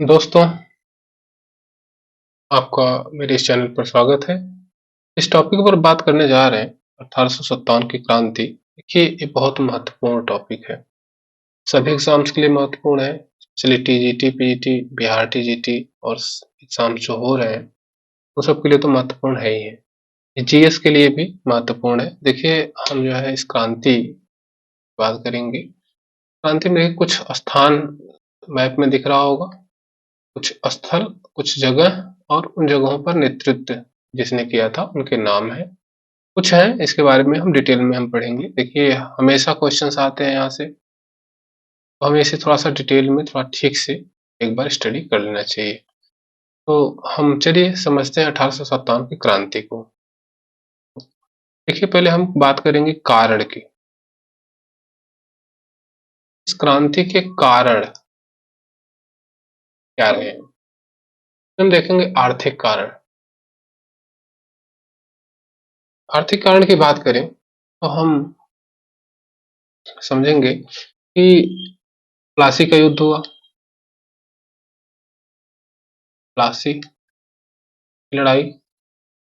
दोस्तों, आपका मेरे इस चैनल पर स्वागत है। इस टॉपिक पर बात करने जा रहे हैं 1857 की क्रांति। देखिए, ये बहुत महत्वपूर्ण टॉपिक है। सभी एग्जाम्स के लिए महत्वपूर्ण है। चलिए टीजीटी, पीजीटी, बिहार टीजीटी और एग्जाम जो हो रहे हैं, उन सब के लिए तो महत्वपूर्ण है ही है। ये जीएस के लिए भी महत्वपूर्ण है। देखिए, हम जो है इस क्रांति की बात करेंगे। क्रांति में कुछ स्थान मैप में दिख रहा होगा, कुछ स्थल, कुछ जगह और उन जगहों पर नेतृत्व जिसने किया था उनके नाम है। कुछ है इसके बारे में हम डिटेल में हम पढ़ेंगे। देखिए, हमेशा क्वेश्चंस आते हैं यहाँ से, तो हमें इसे थोड़ा सा डिटेल में थोड़ा ठीक से एक बार स्टडी कर लेना चाहिए। तो हम चलिए समझते हैं 1857 की क्रांति को। देखिए, पहले हम बात करेंगे कारण की। इस क्रांति के कारण क्या रहे हैं? हम देखेंगे आर्थिक कारण। आर्थिक कारण की बात करें तो हम समझेंगे कि प्लासी का युद्ध हुआ। प्लासी की लड़ाई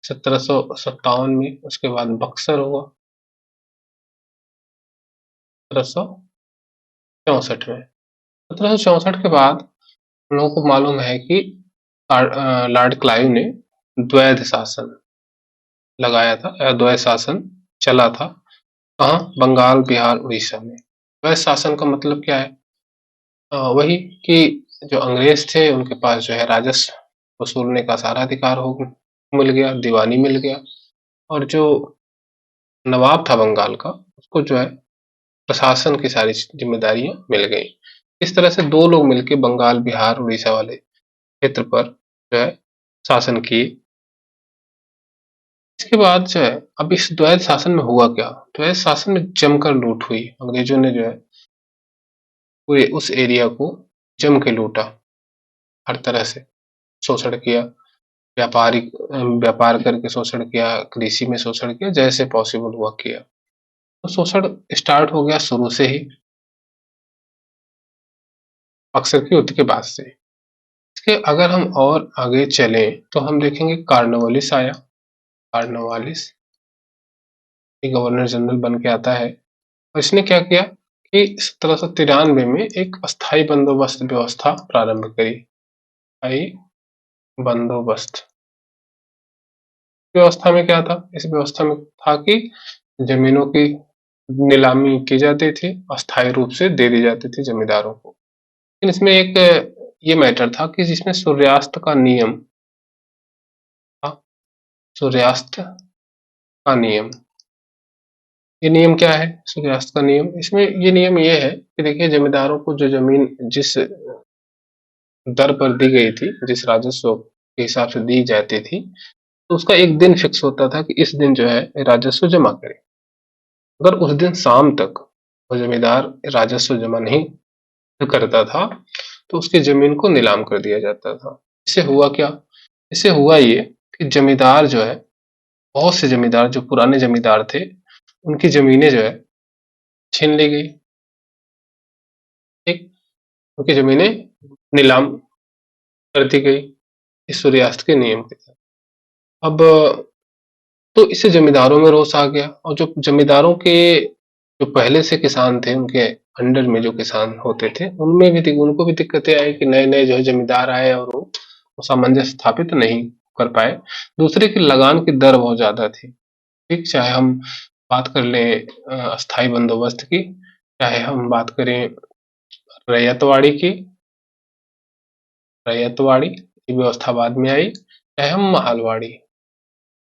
1757 में, उसके बाद बक्सर हुआ 1764 में। 1764 के बाद हम लोगों को मालूम है कि लॉर्ड क्लाइव ने द्वैध शासन लगाया था या द्वैध शासन चला था। कहाँ? बंगाल, बिहार, उड़ीसा में। द्वैध शासन का मतलब क्या है? वही कि जो अंग्रेज थे उनके पास जो है राजस्व वसूलने का सारा अधिकार हो मिल गया, दीवानी मिल गया, और जो नवाब था बंगाल का, उसको जो है प्रशासन की सारी जिम्मेदारियां मिल गई। इस तरह से दो लोग मिलकर बंगाल, बिहार, उड़ीसा वाले क्षेत्र पर जो है शासन किए। इसके बाद जो है अब इस द्वैध शासन में हुआ क्या? द्वैध शासन में जमकर लूट हुई। अंग्रेजों ने जो है पूरे उस एरिया को जम के लूटा, हर तरह से शोषण किया। व्यापार करके शोषण किया, कृषि में शोषण किया, जैसे पॉसिबल हुआ किया। तो शोषण स्टार्ट हो गया शुरू से ही, बक्सर के युद्ध के बाद से। इसके अगर हम और आगे चलें तो हम देखेंगे कार्नवालिस आया। कार्नवालिस गवर्नर जनरल बन के आता है, और इसने क्या किया कि 1793 में एक अस्थाई बंदोबस्त व्यवस्था प्रारंभ करी। अस्थाई बंदोबस्त व्यवस्था में क्या था? इस व्यवस्था में था कि जमीनों की नीलामी की जाती थी, अस्थायी रूप से दे दी जाती थी जमींदारों को। लेकिन इसमें एक ये मैटर था कि जिसमें सूर्यास्त का नियम था। सूर्यास्त का नियम, ये नियम क्या है? सूर्यास्त का नियम, इसमें ये नियम ये है कि देखिए, जमींदारों को जो जमीन जिस दर पर दी गई थी, जिस राजस्व के हिसाब से दी जाती थी, तो उसका एक दिन फिक्स होता था कि इस दिन जो है राजस्व जमा करें। अगर उस दिन शाम तक वो जमींदार राजस्व जमा नहीं करता था, तो उसकी जमीन को नीलाम कर दिया जाता था। इससे हुआ क्या? इससे हुआ ये कि जमींदार जो है, बहुत से जमींदार जो पुराने जमींदार थे, उनकी जमीनें जो है छीन ली गई। ठीक, उनकी जमीनें नीलाम कर दी गई इस सूर्यास्त के नियम के तहत। अब तो इससे जमींदारों में रोष आ गया, और जो जमींदारों के जो पहले से किसान थे, उनके अंडर में जो किसान होते थे, उनमें भी उनको भी दिक्कतें आई कि नए नए जो है जमींदार आए और वो सामंजस्य स्थापित नहीं कर पाए। दूसरे की लगान की दर बहुत ज्यादा थी। ठीक, चाहे हम बात कर लें अस्थाई बंदोबस्त की, चाहे हम बात करें रैयतवाड़ी की, रैयतवाड़ी की व्यवस्था बाद में आई, चाहे हम माहलवाड़ी,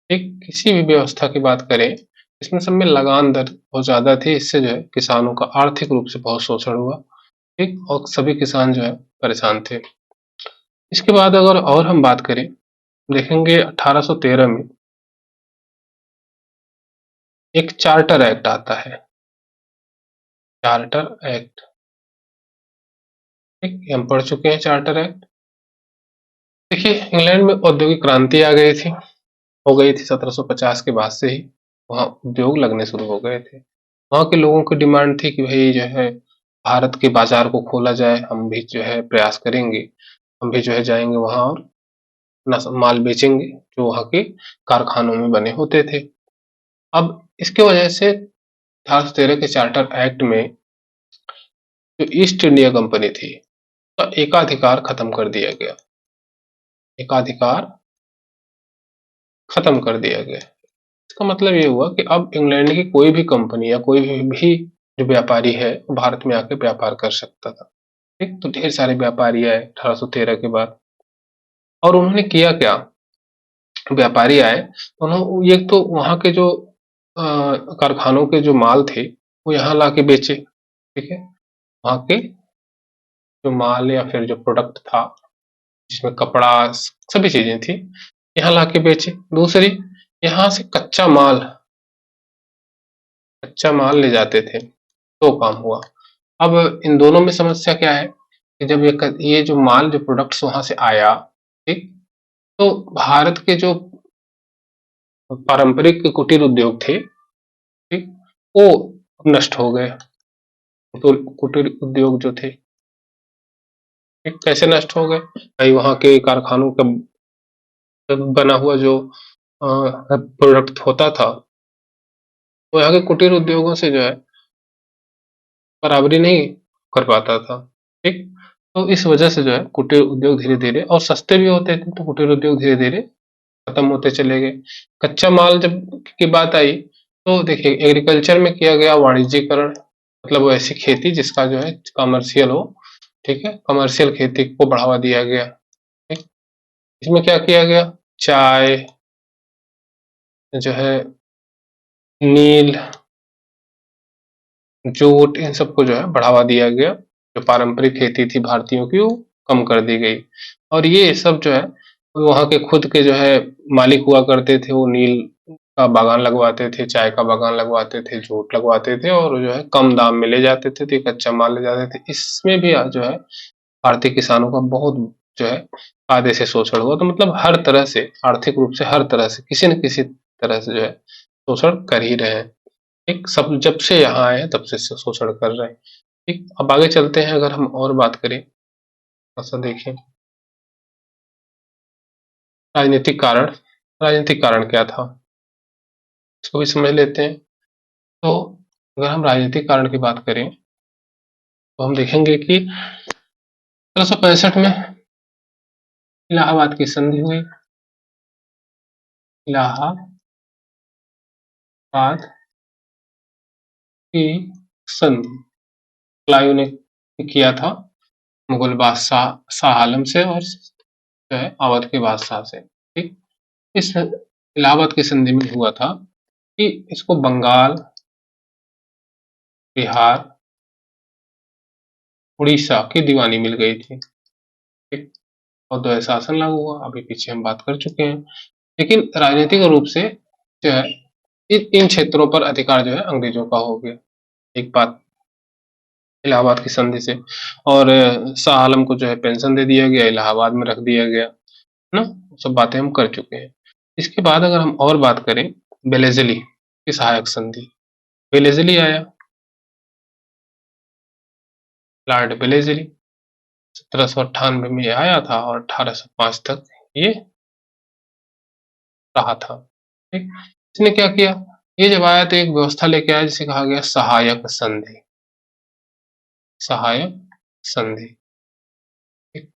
ठीक, किसी भी व्यवस्था की बात करें, इसमें सब में लगान दर बहुत ज्यादा थी। इससे जो है किसानों का आर्थिक रूप से बहुत शोषण हुआ। ठीक, और सभी किसान जो है परेशान थे। इसके बाद अगर और हम बात करें, देखेंगे 1813 में एक चार्टर एक्ट आता है। चार्टर एक्ट, ठीक, ये हम पढ़ चुके हैं चार्टर एक्ट। देखिए, इंग्लैंड में औद्योगिक क्रांति आ गई थी, हो गई थी 1750 के बाद से ही। वहाँ उद्योग लगने शुरू हो गए थे। वहाँ के लोगों की डिमांड थी कि भाई जो है भारत के बाजार को खोला जाए, हम भी जो है प्रयास करेंगे। हम भी जो है जाएंगे वहां और अपना माल बेचेंगे जो वहां के कारखानों में बने होते थे। अब इसके वजह से 1813 के चार्टर एक्ट में जो ईस्ट इंडिया कंपनी थी का एकाधिकार खत्म कर दिया गया। एकाधिकार खत्म कर दिया गया। इसका मतलब ये हुआ कि अब इंग्लैंड की कोई भी कंपनी या कोई भी जो व्यापारी है भारत में आके व्यापार कर सकता था। ठीक, तो ढेर सारे व्यापारी आए 1813 के बाद। और उन्होंने किया क्या, व्यापारी आए तो उन्होंने एक तो वहां के जो कारखानों के जो माल थे वो यहाँ लाके बेचे। ठीक है, वहां के जो माल या फिर जो प्रोडक्ट था जिसमें कपड़ा सभी चीजें थी यहाँ लाके बेचे। दूसरी, यहाँ से कच्चा माल ले जाते थे तो काम हुआ। अब इन दोनों में समस्या क्या है कि जब ये जो माल जो प्रोडक्ट्स वहां से आया, ठीक, तो भारत के जो पारंपरिक कुटीर उद्योग थे, ठीक, वो नष्ट हो गए। तो कुटीर उद्योग जो थे, ठीक, कैसे नष्ट हो गए भाई, वहां के कारखानों का बना हुआ जो प्रोडक्ट होता था वो यहाँ के कुटीर उद्योगों से जो है बराबरी नहीं कर पाता था। ठीक, तो इस वजह से जो है कुटीर उद्योग धीरे धीरे, और सस्ते भी होते थे तो कुटीर उद्योग धीरे धीरे खत्म होते चले गए। कच्चा माल जब की बात आई तो देखिए एग्रीकल्चर में किया गया वाणिज्यीकरण, मतलब वो ऐसी खेती जिसका जो है कमर्शियल हो। ठीक है, कमर्शियल खेती को बढ़ावा दिया गया। ठीक, इसमें क्या किया गया, चाय जो है, नील, जूट, इन सबको जो है बढ़ावा दिया गया। जो पारंपरिक खेती थी भारतीयों की वो कम कर दी गई। और ये सब जो है वहाँ के खुद के जो है मालिक हुआ करते थे, वो नील का बागान लगवाते थे, चाय का बागान लगवाते थे, जूट लगवाते थे और जो है कम दाम में ले जाते थे, तो ये कच्चा माल ले जाते थे। इसमें भी जो है भारतीय किसानों का बहुत जो है कायदे से शोषण हुआ। तो मतलब हर तरह से, आर्थिक रूप से हर तरह से किसी न किसी तरह से जो है शोषण कर ही रहे हैं। ठीक, सब जब से यहाँ आए हैं तब से शोषण कर रहे हैं। ठीक, अब आगे चलते हैं, अगर हम और बात करें, ऐसा देखें राजनीतिक कारण। राजनीतिक कारण क्या था इसको भी समझ लेते हैं। तो अगर हम राजनीतिक कारण की बात करें तो हम देखेंगे कि 1765 में इलाहाबाद की संधि हुई। इलाहाबाद की संधि क्लाइव ने किया था मुगल बादशाह शाह आलम से और जो है अवध के बादशाह से। ठीक, इस इलाहाबाद की संधि में हुआ था कि इसको बंगाल, बिहार, उड़ीसा की दीवानी मिल गई थी। ठीक, और द्वैत शासन लागू हुआ, अभी पीछे हम बात कर चुके हैं। लेकिन राजनीतिक रूप से जो है इन क्षेत्रों पर अधिकार जो है अंग्रेजों का हो गया। एक बात इलाहाबाद की संधि से, और शाह आलम को जो है पेंशन दे दिया गया, इलाहाबाद में रख दिया गया ना। सब बातें हम कर चुके हैं। इसके बाद अगर हम और बात करें बेलेजली की सहायक संधि, बेलेजली आया, लॉर्ड बेलेजली 1798 में आया था और 1805 तक ये रहा था। ठीक, इसने क्या किया, ये जब आया तो एक व्यवस्था लेके आया जिसे कहा गया सहायक संधि। सहायक संधि, ठीक?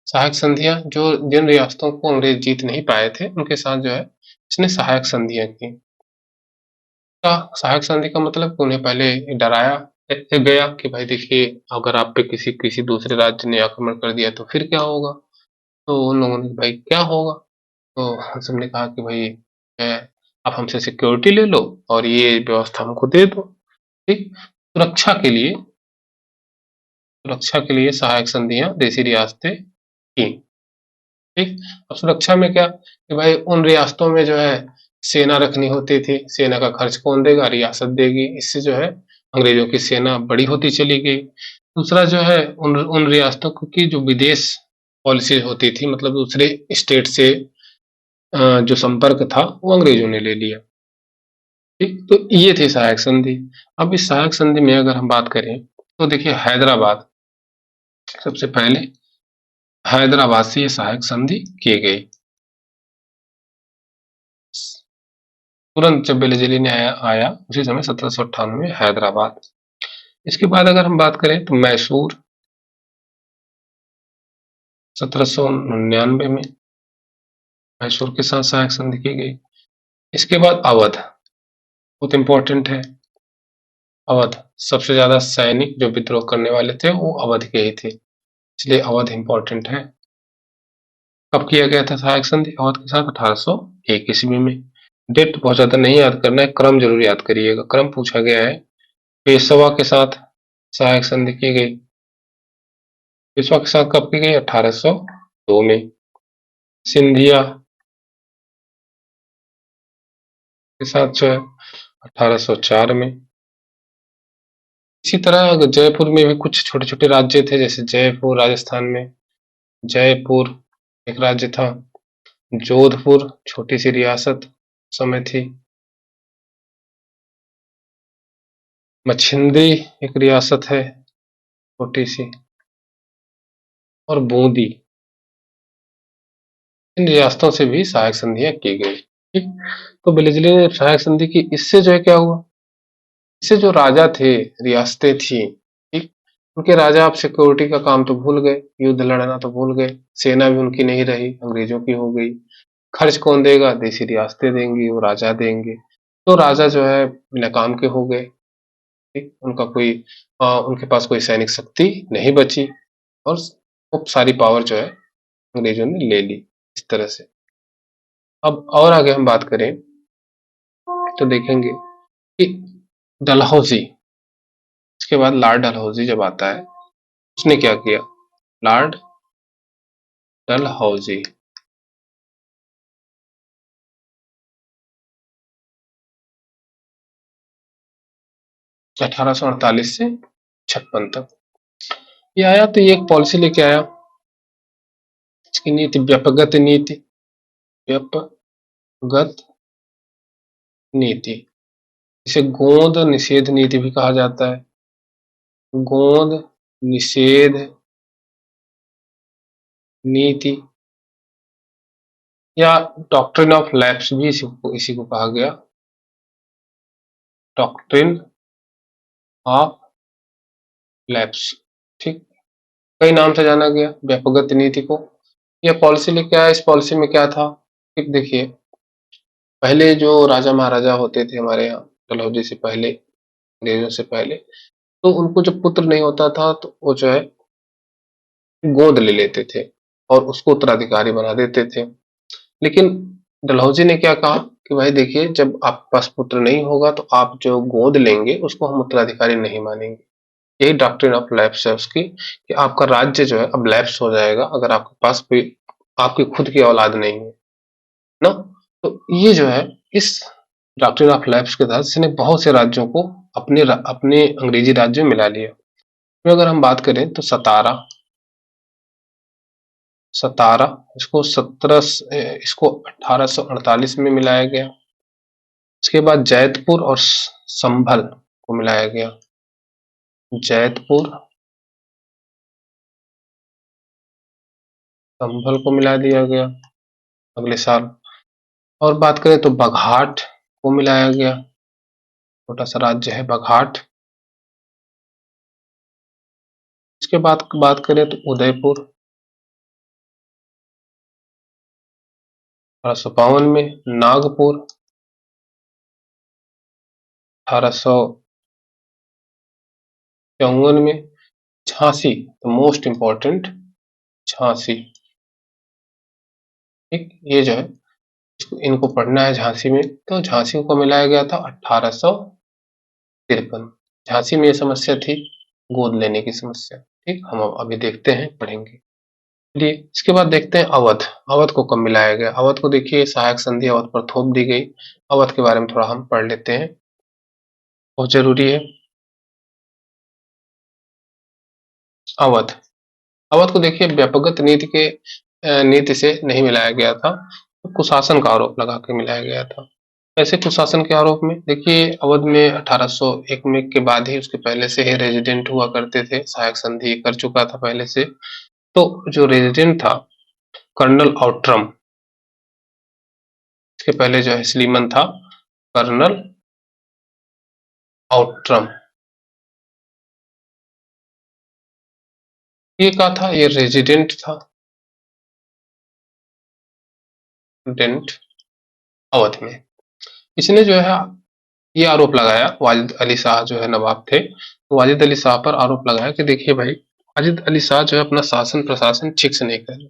सहायक संधियां जो जिन रियासतों को अंग्रेज जीत नहीं पाए थे उनके साथ जो है इसने सहायक संधियां की। का सहायक संधि का मतलब कि उन्हें पहले डराया गया कि भाई देखिए अगर आप पे किसी किसी दूसरे राज्य ने आक्रमण कर दिया तो फिर क्या होगा। तो उन लोगों ने भाई क्या होगा, तो हम सबने कहा कि भाई आप हमसे सिक्योरिटी ले लो और ये व्यवस्था हमको दे दो। ठीक, सुरक्षा के लिए सहायक संधियां देसी रियासतें की। ठीक, अब सुरक्षा में क्या कि भाई उन रियासतों में जो है सेना रखनी होती थी, सेना का खर्च कौन देगा, रियासत देगी। इससे जो है अंग्रेजों की सेना बड़ी होती चली गई। दूसरा जो है उन उन रियासतों की जो विदेश पॉलिसी होती थी, मतलब दूसरे स्टेट से जो संपर्क था वो अंग्रेजों ने ले लिया। ठीक, तो ये थी सहायक संधि। अब इस सहायक संधि में अगर हम बात करें तो देखिए हैदराबाद सबसे पहले हैदराबाद से ये सहायक संधि की गई। तुरंत जब बेलजली ने आया उसी समय 1798 में हैदराबाद। इसके बाद अगर हम बात करें तो मैसूर 1799 में मैसूर के साथ सहायक संधि की गई। इसके बाद अवध बहुत इंपॉर्टेंट है। अवध सबसे ज्यादा सैनिक जो विद्रोह करने वाले थे वो अवध के ही थे, इसलिए अवध इंपॉर्टेंट है। कब किया गया था सहायक संधि अवध के साथ? 1801 ईस्वी में। डेट बहुत ज्यादा नहीं याद करना है, क्रम जरूर याद करिएगा। क्रम पूछा गया है। पेशवा के साथ सहायक संधि की गई। पेशवा के साथ कब की गई? 1802 में। सिंधिया के साथ जो है 1804 में। इसी तरह जयपुर में भी कुछ छोटे छोटे राज्य थे, जैसे जयपुर राजस्थान में, जयपुर एक राज्य था। जोधपुर छोटी सी रियासत समय थी। मछिंद्री एक रियासत है छोटी सी, और बूंदी। इन रियासतों से भी सहायक संधियां की गई। ठीक, तो बेलजली ने सहायक संधि की। इससे जो है क्या हुआ, इससे जो राजा थे, रियासतें थी, ठीक, उनके राजा अब सिक्योरिटी का काम तो भूल गए, युद्ध लड़ना तो भूल गए, सेना भी उनकी नहीं रही, अंग्रेजों की हो गई। खर्च कौन देगा? देसी रियासतें देंगी, वो राजा देंगे। तो राजा जो है बिना काम के हो गए। ठीक, उनका कोई उनके पास कोई सैनिक शक्ति नहीं बची, और वो सारी पावर जो है अंग्रेजों ने ले ली इस तरह से। अब और आगे हम बात करें तो देखेंगे कि डलहौजी, इसके बाद लॉर्ड डलहौजी जब आता है, उसने क्या किया? लॉर्ड डलहौजी 1848 से 56 तक ये आया। तो ये एक पॉलिसी लेके आया। इसकी नीति व्यापकगत नीति, व्यापकगत नीति, इसे गोंद निषेध नीति भी कहा जाता है। गोंद निषेध नीति या डॉक्ट्रिन ऑफ लैप्स भी इसी को कहा गया, डॉक्ट्रिन ऑफ लैप्स। ठीक, कई नाम से जाना गया व्यापकगत नीति को। यह पॉलिसी लेके आया। इस पॉलिसी में क्या था? ठीक, देखिए, पहले जो राजा महाराजा होते थे हमारे यहाँ डलहौजी से पहले, अंग्रेजों से पहले, तो उनको जब पुत्र नहीं होता था तो वो जो है गोद ले लेते थे और उसको उत्तराधिकारी बना देते थे। लेकिन डलहौजी ने क्या कहा कि भाई देखिए, जब आपके पास पुत्र नहीं होगा तो आप जो गोद लेंगे उसको हम उत्तराधिकारी नहीं मानेंगे। यही डॉक्ट्रिन ऑफ लैप्स है उसकी, कि आपका राज्य जो है अब लैप्स हो जाएगा अगर आपके पास कोई आपकी खुद की औलाद नहीं है ना। तो ये जो है इस डॉक्ट्रिन ऑफ लैप्स के तहत इसने बहुत से राज्यों को अपने अंग्रेजी राज्य में मिला लिया। तो अगर हम बात करें तो सतारा, सतारा इसको 1848 में मिलाया गया। इसके बाद जैतपुर और संभल को मिलाया गया। जैतपुर संभल को मिला दिया गया अगले साल। और बात करें तो बघाट को मिलाया गया, छोटा सा राज्य है बघाट। इसके बाद बात करें तो उदयपुर 1852 में, नागपुर 1854 में, Jhansi the most important, Jhansi. ठीक, ये जो है इनको पढ़ना है झांसी में। तो झांसी को मिलाया गया था 1853। झांसी में ये समस्या थी, गोद लेने की समस्या। ठीक, हम अभी देखते हैं, पढ़ेंगे। चलिए इसके बाद देखते हैं अवध। अवध को कब मिलाया गया? अवध को देखिए सहायक संधि अवध पर थोप दी गई। अवध के बारे में थोड़ा हम पढ़ लेते हैं, बहुत जरूरी है। अवध, अवध को देखिए व्यापकगत नीति से नहीं मिलाया गया था, तो कुशासन का आरोप लगा के मिलाया गया था। ऐसे कुशासन के आरोप में देखिए अवध में 1801 में के बाद ही, उसके पहले से ही रेजिडेंट हुआ करते थे, सहायक संधि कर चुका था पहले से। तो जो रेजिडेंट था कर्नल आउट्रम, इसके पहले जो है स्लीमन था, कर्नल आउट्रम, ये क्या था, ये रेजिडेंट था, रेजिडेंट अवध में। इसने जो है ये आरोप लगाया, वाजिद अली शाह जो है नवाब थे, तो वाजिद अली शाह पर आरोप लगाया कि देखिए भाई, वाजिद अली शाह जो है अपना शासन प्रशासन ठीक से नहीं कर रहे,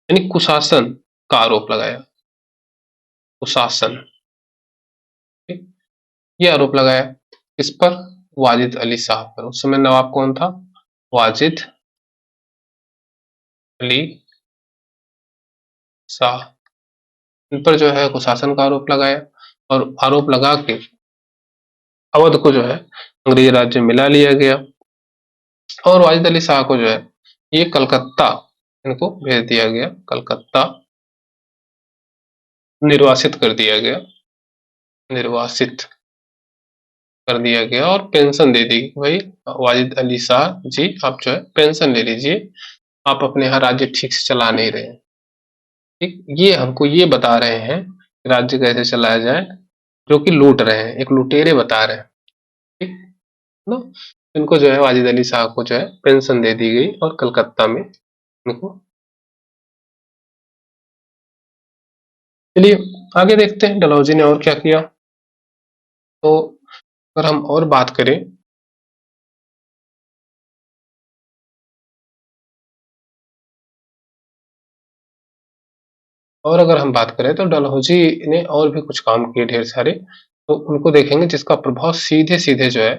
यानी कुशासन का आरोप लगाया, कुशासन, ठीक? ये आरोप लगाया किस पर, वाजिद अली शाह पर। उस समय नवाब कौन था, वाजिद अली शाह, इन पर जो है कुशासन का आरोप लगाया, और आरोप लगा के अवध को जो है अंग्रेज राज्य मिला लिया गया, और वाजिद अली शाह को जो है ये कलकत्ता इनको भेज दिया गया, कलकत्ता निर्वासित कर दिया गया, निर्वासित कर दिया गया, और पेंशन दे दी कि भाई वाजिद अली शाह जी आप जो है पेंशन ले लीजिए, आप अपने यहाँ राज्य ठीक से चला नहीं रहे हैं। ठीक, ये हमको ये बता रहे हैं कि राज्य कैसे चलाया जाए, जो कि लूट रहे हैं, एक लुटेरे बता रहे हैं। ठीक ना, इनको जो है वाजिद अली शाह को जो है पेंशन दे दी गई, और कलकत्ता में इनको। चलिए आगे देखते हैं डलहौजी ने और क्या किया। तो अगर हम और बात करें, और अगर हम बात करें तो डलहौजी ने और भी कुछ काम किए ढेर सारे, तो उनको देखेंगे जिसका प्रभाव सीधे सीधे जो है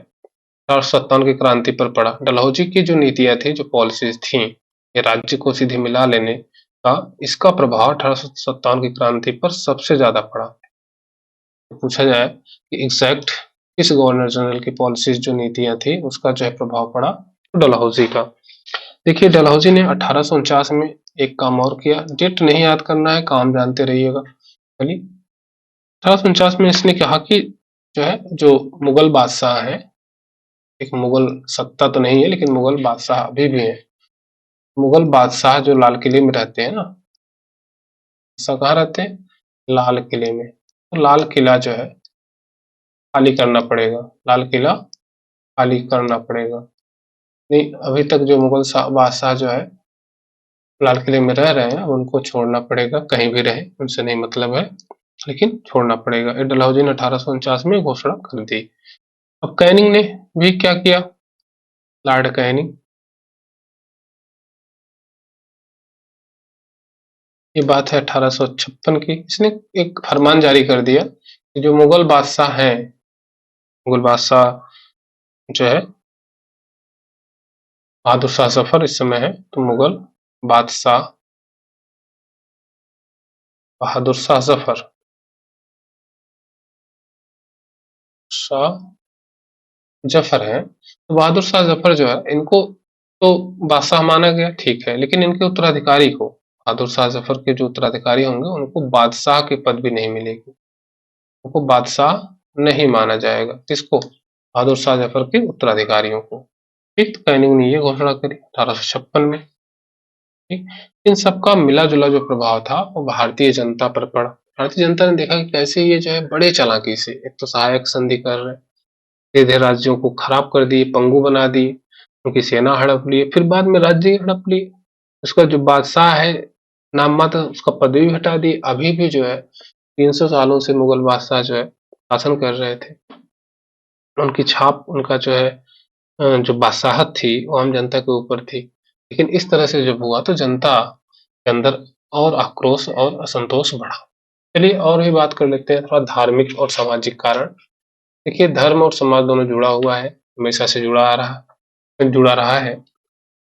1857 की क्रांति पर पड़ा। डलहौजी की जो नीतियां थी, जो पॉलिसीज थी, ये राज्य को सीधे मिला लेने का, इसका प्रभाव 1857 की क्रांति पर सबसे ज्यादा पड़ा। तो पूछा जाए कि एग्जैक्ट किस गवर्नर जनरल की पॉलिसीज जो नीतियां थी उसका जो है प्रभाव पड़ा, तो डलहौजी का। देखिए डलहौजी ने 1849 में एक काम और किया, डेट नहीं याद करना है, काम जानते रहिएगा। चलिए 1849 में इसने कहा कि जो है, जो मुगल बादशाह है, एक मुगल सत्ता तो नहीं है लेकिन मुगल बादशाह अभी भी है, मुगल बादशाह जो लाल किले में रहते हैं ना, बादशाह कहाँ रहते हैं, लाल किले में, तो लाल किला जो है खाली करना पड़ेगा, लाल किला खाली करना पड़ेगा। नहीं, अभी तक जो मुगल बादशाह जो है लाल किले में रह रहे हैं उनको छोड़ना पड़ेगा, कहीं भी रहे उनसे नहीं मतलब है, लेकिन छोड़ना पड़ेगा। ये डलहौजी ने 1849 में घोषणा कर दी। अब कैनिंग ने भी क्या किया, लॉर्ड कैनिंग, ये बात है 1856 की, इसने एक फरमान जारी कर दिया कि जो मुगल बादशाह हैं, मुगल बादशाह जो है बहादुर शाह जफर इस समय है, तो मुगल बादशाह बहादुर शाह जफर, शाह जफर है, तो बहादुर शाह जफर जो है इनको तो बादशाह माना गया, ठीक है, लेकिन इनके उत्तराधिकारी को, बहादुर शाह जफर के जो उत्तराधिकारी होंगे उनको बादशाह की पदवी नहीं मिलेगी, उनको बादशाह नहीं माना जाएगा, किसको, बहादुर शाह जफर के उत्तराधिकारियों को। ठीक, तो कैनिंग ने ये घोषणा करी 1856 में। ठीक, इन सबका मिला जुला जो प्रभाव था वो भारतीय जनता पर पड़ा। भारतीय जनता ने देखा कि कैसे ये जो है बड़े चालाकी से, एक तो सहायक संधि कर रहे, सीधे राज्यों को खराब कर दिए, पंगु बना दिए, उनकी सेना हड़प लिए, फिर बाद में राज्य ही हड़प लिए। उसका जो बादशाह है नाम मात्र, उसका पदवी भी हटा दी। अभी भी जो है 300 सालों से मुगल बादशाह जो है शासन कर रहे थे, उनकी छाप, उनका जो है जो बादशाहत थी वो आम जनता के ऊपर थी। लेकिन इस तरह से जब हुआ तो जनता के अंदर और आक्रोश और असंतोष बढ़ा। चलिए और भी बात कर लेते हैं, थोड़ा धार्मिक और सामाजिक कारण। देखिए धर्म और समाज दोनों जुड़ा हुआ है, हमेशा से जुड़ा रहा है।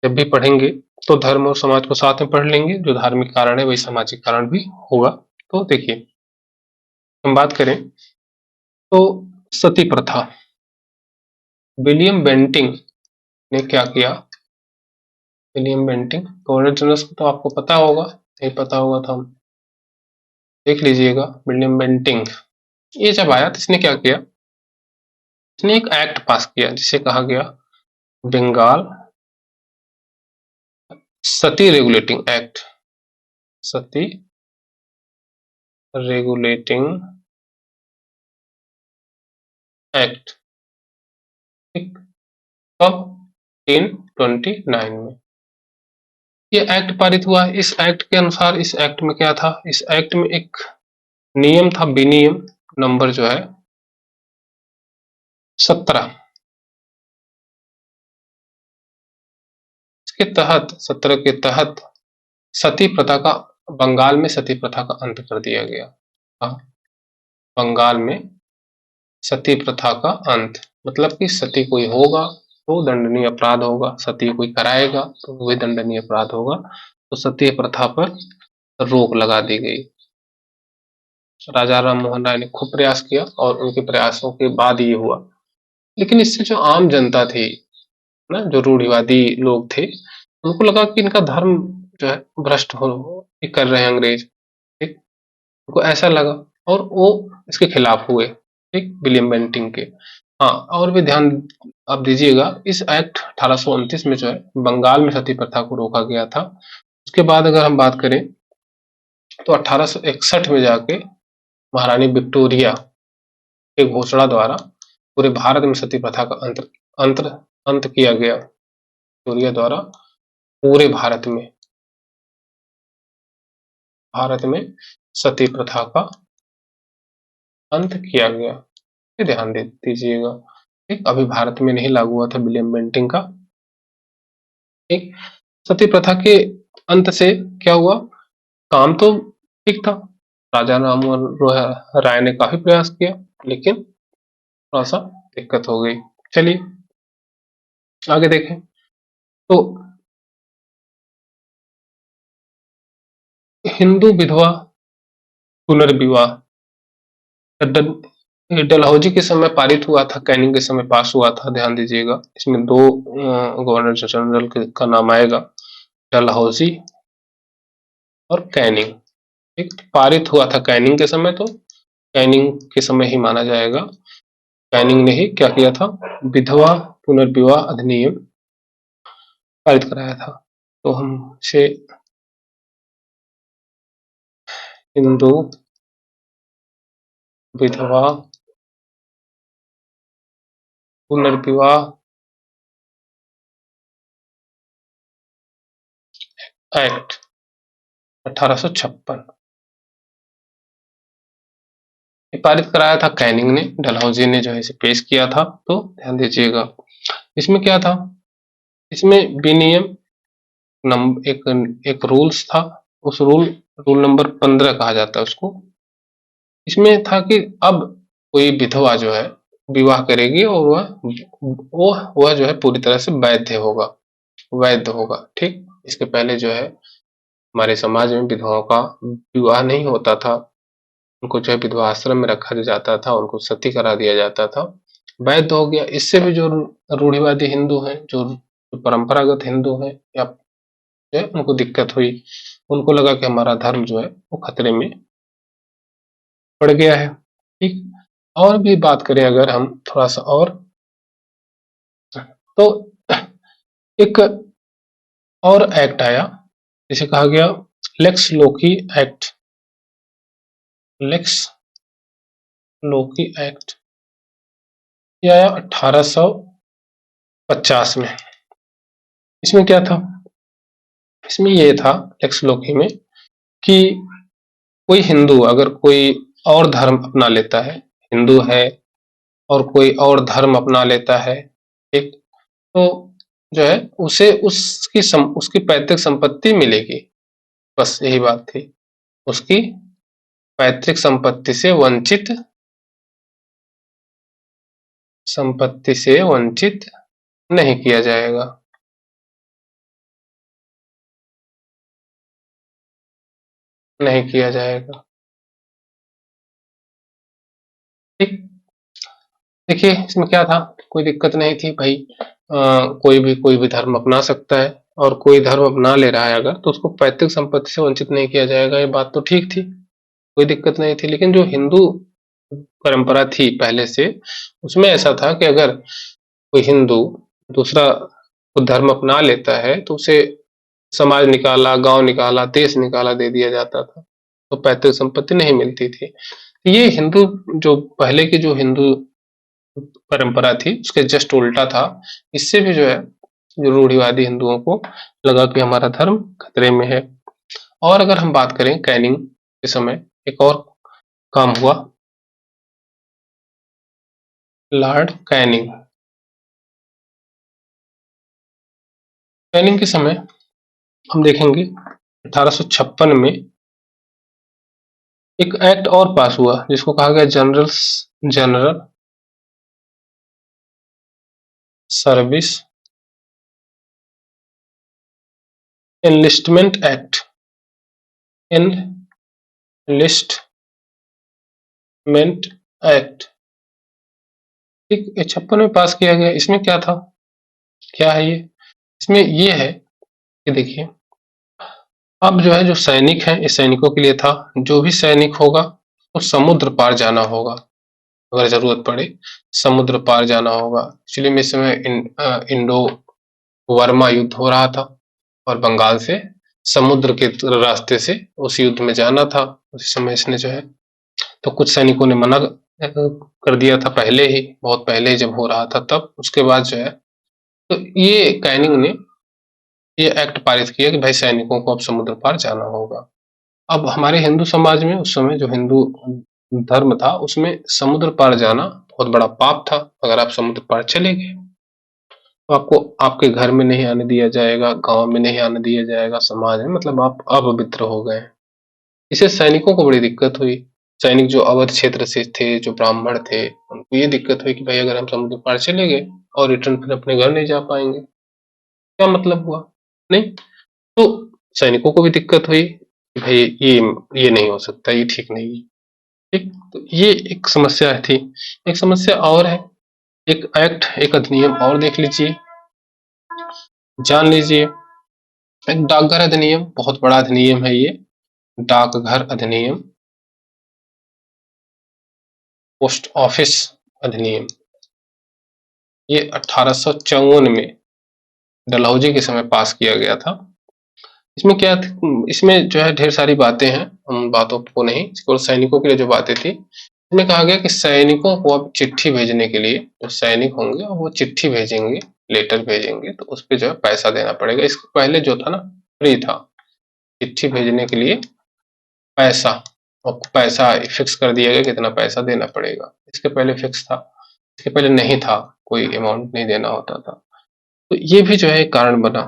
जब भी पढ़ेंगे तो धर्म और समाज को साथ में पढ़ लेंगे, जो धार्मिक कारण है वही सामाजिक कारण भी होगा। तो देखिए हम बात करें तो सती प्रथा, विलियम बेंटिंग ने क्या किया, विलियम बेंटिंग, गवर्नर जनरल को तो आपको पता होगा, नहीं पता होगा तो हम देख लीजिएगा। विलियम बेंटिंग ये जब आया तो इसने क्या किया, इसने एक एक्ट पास किया जिसे कहा गया बंगाल सती रेगुलेटिंग एक्ट, सती रेगुलेटिंग एक्ट, ठीक, कब? 1829 में ये एक्ट पारित हुआ। इस एक्ट के अनुसार, इस एक्ट में क्या था, इस एक्ट में एक नियम था, विनियम नंबर जो है 17। इसके तहत, 17 के तहत सती प्रथा का, बंगाल में सती प्रथा का अंत कर दिया गया। हाँ, बंगाल में सती प्रथा का अंत, मतलब कि सती कोई होगा तो दंडनीय अपराध होगा, सती कोई कराएगा तो वही दंडनीय अपराध होगा। तो सती प्रथा पर रोक लगा दी गई। राजा राम मोहन राय ने खूब प्रयास किया और उनके प्रयासों के बाद ये हुआ। लेकिन इससे जो आम जनता थी ना, जो रूढ़िवादी लोग थे, उनको लगा कि इनका धर्म जो है भ्रष्ट हो ये कर रहे हैं अंग्रेज, ठीक, उनको ऐसा लगा और वो इसके खिलाफ हुए, ठीक, विलियम बेंटिंक के। हाँ, और भी ध्यान आप दीजिएगा, इस एक्ट 1829 में जो है बंगाल में सती प्रथा को रोका गया था। उसके बाद अगर हम बात करें तो 1861 में जाके महारानी विक्टोरिया के घोषणा द्वारा पूरे भारत में सती प्रथा का अंत अंत किया गया। विक्टोरिया द्वारा पूरे भारत में सती प्रथा का अंत किया गया। ये ध्यान दे दीजिएगा, ठीक, अभी भारत में नहीं लागू हुआ था विलियम बेंटिंक का। ठीक, सती प्रथा के अंत से क्या हुआ, काम तो ठीक था, राजा राममोहन राय ने काफी प्रयास किया, लेकिन थोड़ा सा दिक्कत हो गई। चलिए आगे देखें तो हिंदू विधवा पुनर्विवाह डलहौजी के समय पारित हुआ था, कैनिंग के समय पास हुआ था। ध्यान दीजिएगा, इसमें दो गवर्नर जनरल का नाम आएगा, डलहौजी और कैनिंग। ठीक, पारित हुआ था कैनिंग के समय, तो कैनिंग के समय ही माना जाएगा। कैनिंग ने ही क्या किया था, विधवा पुनर्विवाह अधिनियम पारित कराया था। तो हम से हिंदू विधवा पुनर्विवाह एक्ट 1856 पारित कराया था कैनिंग ने, डलहौजी ने जो है इसे पेश किया था। तो ध्यान दीजिएगा, इसमें क्या था, इसमें विनियम एक रूल्स था, उस रूल नंबर 15 कहा जाता है उसको। इसमें था कि अब कोई विधवा जो है विवाह करेगी और वह जो है पूरी तरह से वैध होगा, ठीक। इसके पहले जो है हमारे समाज में विधवाओं का विवाह नहीं होता था, उनको जो है विधवा आश्रम में रखा जाता था, उनको सती करा दिया जाता था। वैध हो गया, इससे भी जो रूढ़िवादी हिंदू हैं, जो परंपरागत हिंदू हैं या जो है उनको दिक्कत हुई, उनको लगा कि हमारा धर्म जो है वो खतरे में पड़ गया है, ठीक। और भी बात करें अगर हम थोड़ा सा तो एक और एक्ट आया, जिसे कहा गया लेक्स लोकी एक्ट, लेक्स लोकी एक्ट, ये आया 1850 में। इसमें क्या था, इसमें ये था लेक्स लोकी में कि कोई हिंदू अगर कोई और धर्म अपना लेता है, हिंदू है और कोई और धर्म अपना लेता है, ठीक, तो जो है उसे उसकी पैतृक संपत्ति मिलेगी। बस यही बात थी, उसकी पैतृक संपत्ति से वंचित नहीं किया जाएगा। नहीं किया जाएगा, ठीक। देखिए इसमें क्या था, कोई दिक्कत नहीं थी भाई, कोई भी धर्म अपना सकता है और कोई धर्म अपना ले रहा है अगर, तो उसको पैतृक संपत्ति से वंचित नहीं किया जाएगा। ये बात तो ठीक थी, कोई दिक्कत नहीं थी। लेकिन जो हिंदू परंपरा थी पहले से, उसमें ऐसा था कि अगर कोई हिंदू दूसरा धर्म अपना लेता है तो उसे समाज निकाला, गांव निकाला, देश निकाला दे दिया जाता था, तो पैतृक संपत्ति नहीं मिलती थी। ये हिंदू जो पहले की जो हिंदू परंपरा थी उसके जस्ट उल्टा था। इससे भी जो है जो रूढ़िवादी हिंदुओं को लगा कि हमारा धर्म खतरे में है। और अगर हम बात करें कैनिंग के समय एक और काम हुआ, लॉर्ड कैनिंग। कैनिंग के समय हम देखेंगे 1856 में एक एक्ट और पास हुआ जिसको कहा गया general service enlistment act, enlistment act. ठीक, ये 56 में पास किया गया। इसमें क्या था, क्या है ये? इसमें ये है कि देखिए, अब जो है जो सैनिक हैं, इस सैनिकों के लिए था, जो भी सैनिक होगा वो समुद्र पार जाना होगा, अगर जरूरत पड़े समुद्र पार जाना होगा। एक्चुअली में इस समय इंडो वर्मा युद्ध हो रहा था और बंगाल से समुद्र के रास्ते से उस युद्ध में जाना था। उस समय इसने जो है तो कुछ सैनिकों ने मना कर दिया था पहले ही, बहुत पहले ही जब हो रहा था तब। उसके बाद जो है तो ये कैनिंग ने ये एक्ट पारित किया कि भाई सैनिकों को अब समुद्र पार जाना होगा। अब हमारे हिंदू समाज में उस समय जो हिंदू धर्म था उसमें समुद्र पार जाना बहुत बड़ा पाप था। अगर आप समुद्र पार चले गए तो आपको आपके घर में नहीं आने दिया जाएगा, गांव में नहीं आने दिया जाएगा, समाज में, मतलब आप अपवित्र हो गए। इससे सैनिकों को बड़ी दिक्कत हुई। सैनिक जो अवध क्षेत्र से थे, जो ब्राह्मण थे, उनको ये दिक्कत हुई कि भाई अगर हम समुद्र पार चले गए और रिटर्न फिर अपने घर नहीं जा पाएंगे, क्या मतलब हुआ? नहीं। तो सैनिकों को भी दिक्कत हुई कि भाई ये नहीं हो सकता, ये ठीक नहीं है। ठीक, तो ये एक समस्या थी। एक समस्या और है, एक एक्ट, एक अधिनियम और देख लीजिए, जान लीजिए। एक डाकघर अधिनियम, बहुत बड़ा अधिनियम है ये, डाकघर अधिनियम, पोस्ट ऑफिस अधिनियम। ये 1854 में डलहौजी के समय पास किया गया था। इसमें क्या इसमें जो है ढेर सारी बातें हैं, उन बातों को नहीं, केवल सैनिकों के लिए जो बातें थी। इसमें कहा गया कि सैनिकों को अब चिट्ठी भेजने के लिए, जो सैनिक होंगे वो चिट्ठी भेजेंगे, लेटर भेजेंगे, तो उस पर जो है पैसा देना पड़ेगा। इसके पहले जो था ना, फ्री था। चिट्ठी भेजने के लिए पैसा, और पैसा फिक्स कर दिया गया कितना पैसा देना पड़ेगा। इसके पहले फिक्स था, इसके पहले नहीं था, कोई अमाउंट नहीं देना होता था। तो ये भी जो है एक कारण बना,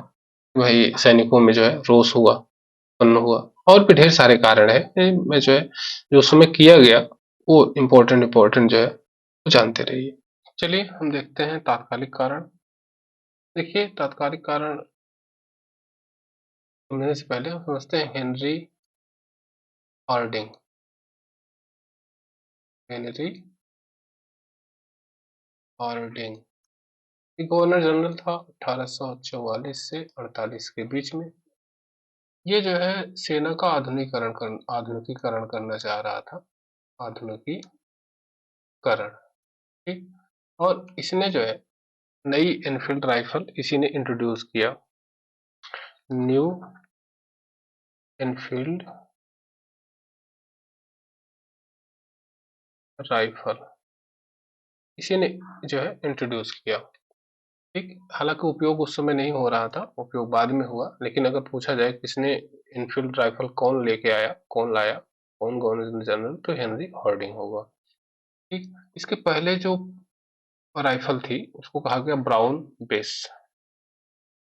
वही सैनिकों में जो है रोष हुआ, उत्पन्न हुआ। और भी ढेर सारे कारण है, मैं जो है जो उस समय किया गया वो इम्पोर्टेंट जो है वो जानते रहिए। चलिए हम देखते हैं तात्कालिक कारण। देखिए तात्कालिक कारण समझने से पहले हम समझते हैं Henry Harding. Henry Harding governor general था 1844 से 48 के बीच में। ये जो है सेना का आधुनिकीकरण करना चाह रहा था, आधुनिकीकरण। ठीक, और इसने जो है नई एनफील्ड राइफल इसी ने इंट्रोड्यूस किया, न्यू एनफील्ड राइफल इसी ने जो है इंट्रोड्यूस किया। ठीक, हालांकि उपयोग उस समय नहीं हो रहा था, उपयोग बाद में हुआ, लेकिन अगर पूछा जाए किसने इनफील्ड राइफल कौन लेके आया, कौन लाया, कौन गवर्नर जनरल, तो हेनरी हॉर्डिंग होगा। ठीक, इसके पहले जो राइफल थी उसको कहा गया ब्राउन बेस,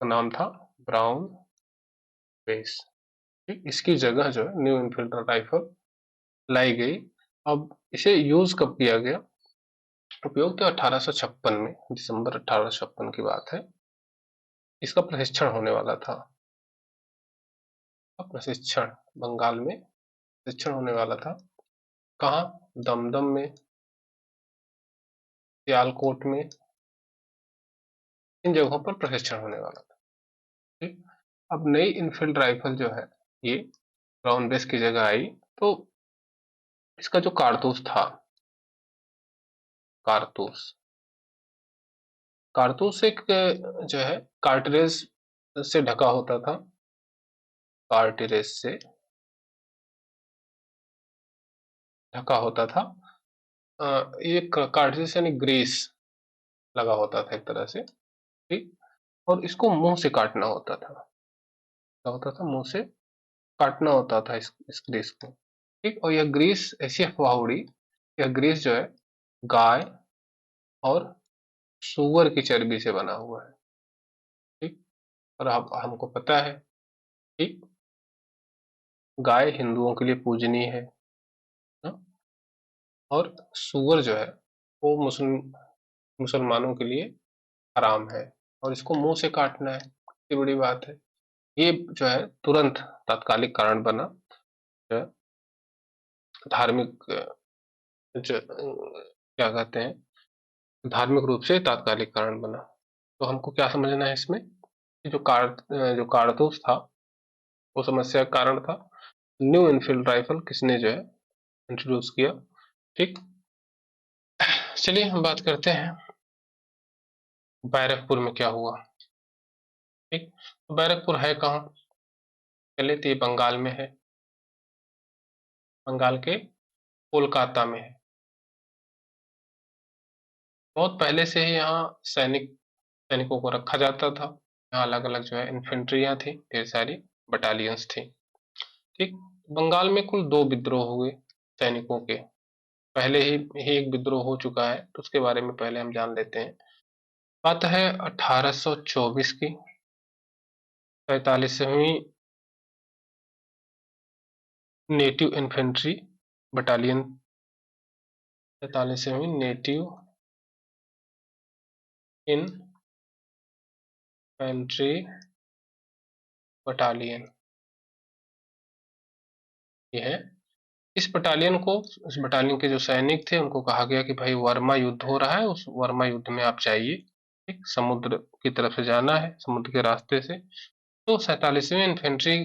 का नाम था ब्राउन बेस। ठीक, इसकी जगह जो है न्यू इनफील्ड राइफल लाई गई। अब इसे यूज कब किया गया, उपयोग तो 1856 में, दिसंबर 1856 की बात है। इसका प्रशिक्षण होने वाला था, प्रशिक्षण बंगाल में प्रशिक्षण होने वाला था। कहाँ? दमदम में, सियालकोट में, इन जगहों पर प्रशिक्षण होने वाला था। ठीक, अब नई इनफील्ड राइफल जो है ये ब्राउन बेस की जगह आई, तो इसका जो कारतूस था, कारतूस कारतूस एक जो है कार्ट्रिज से ढका होता था। कार्टिलेज से ढका होता था। ये कार्टिलेज यानी ग्रीस लगा होता था एक तरह से, ठीक। और इसको मुंह से काटना होता था, क्या होता था, मुंह से काटना होता था इस ग्रीस को, ठीक। और यह ग्रीस ऐसी अफवाह उड़ी, यह ग्रीस जो है गाय और सूअर की चर्बी से बना हुआ है, ठीक। और अब हमको पता है, ठीक, गाय हिंदुओं के लिए पूजनीय है ना? और सूअर जो है वो मुसलमानों के लिए हराम है, और इसको मुंह से काटना है, कितनी बड़ी बात है। ये जो है तुरंत तात्कालिक कारण बना, जो है धार्मिक क्या कहते हैं, धार्मिक रूप से तात्कालिक कारण बना। तो हमको क्या समझना है इसमें कि जो कारतूस था वो समस्या का कारण था। न्यू इनफील्ड राइफल किसने जो है इंट्रोड्यूस किया, ठीक। चलिए हम बात करते हैं बैरकपुर में क्या हुआ, ठीक। तो बैरकपुर है कहाँ, पहले तो ये बंगाल में है, बंगाल के कोलकाता में है। बहुत पहले से ही यहाँ सैनिकों को रखा जाता था। यहाँ अलग अलग जो है इन्फेंट्रियाँ थी, ढेर सारी बटालियंस थी, ठीक। बंगाल में कुल 2 विद्रोह हुए सैनिकों के। पहले ही एक विद्रोह हो चुका है, तो उसके बारे में पहले हम जान लेते हैं। बात है 1824 की, 45वीं नेटिव इन्फेंट्री बटालियन, 45वीं नेटिव इन्फेंट्री बटालियन ये है। इस बटालियन के जो सैनिक थे उनको कहा गया कि भाई वर्मा युद्ध हो रहा है, उस वर्मा युद्ध में आप जाइए, ठीक। समुद्र की तरफ से जाना है, समुद्र के रास्ते से। तो 47वीं इन्फेंट्री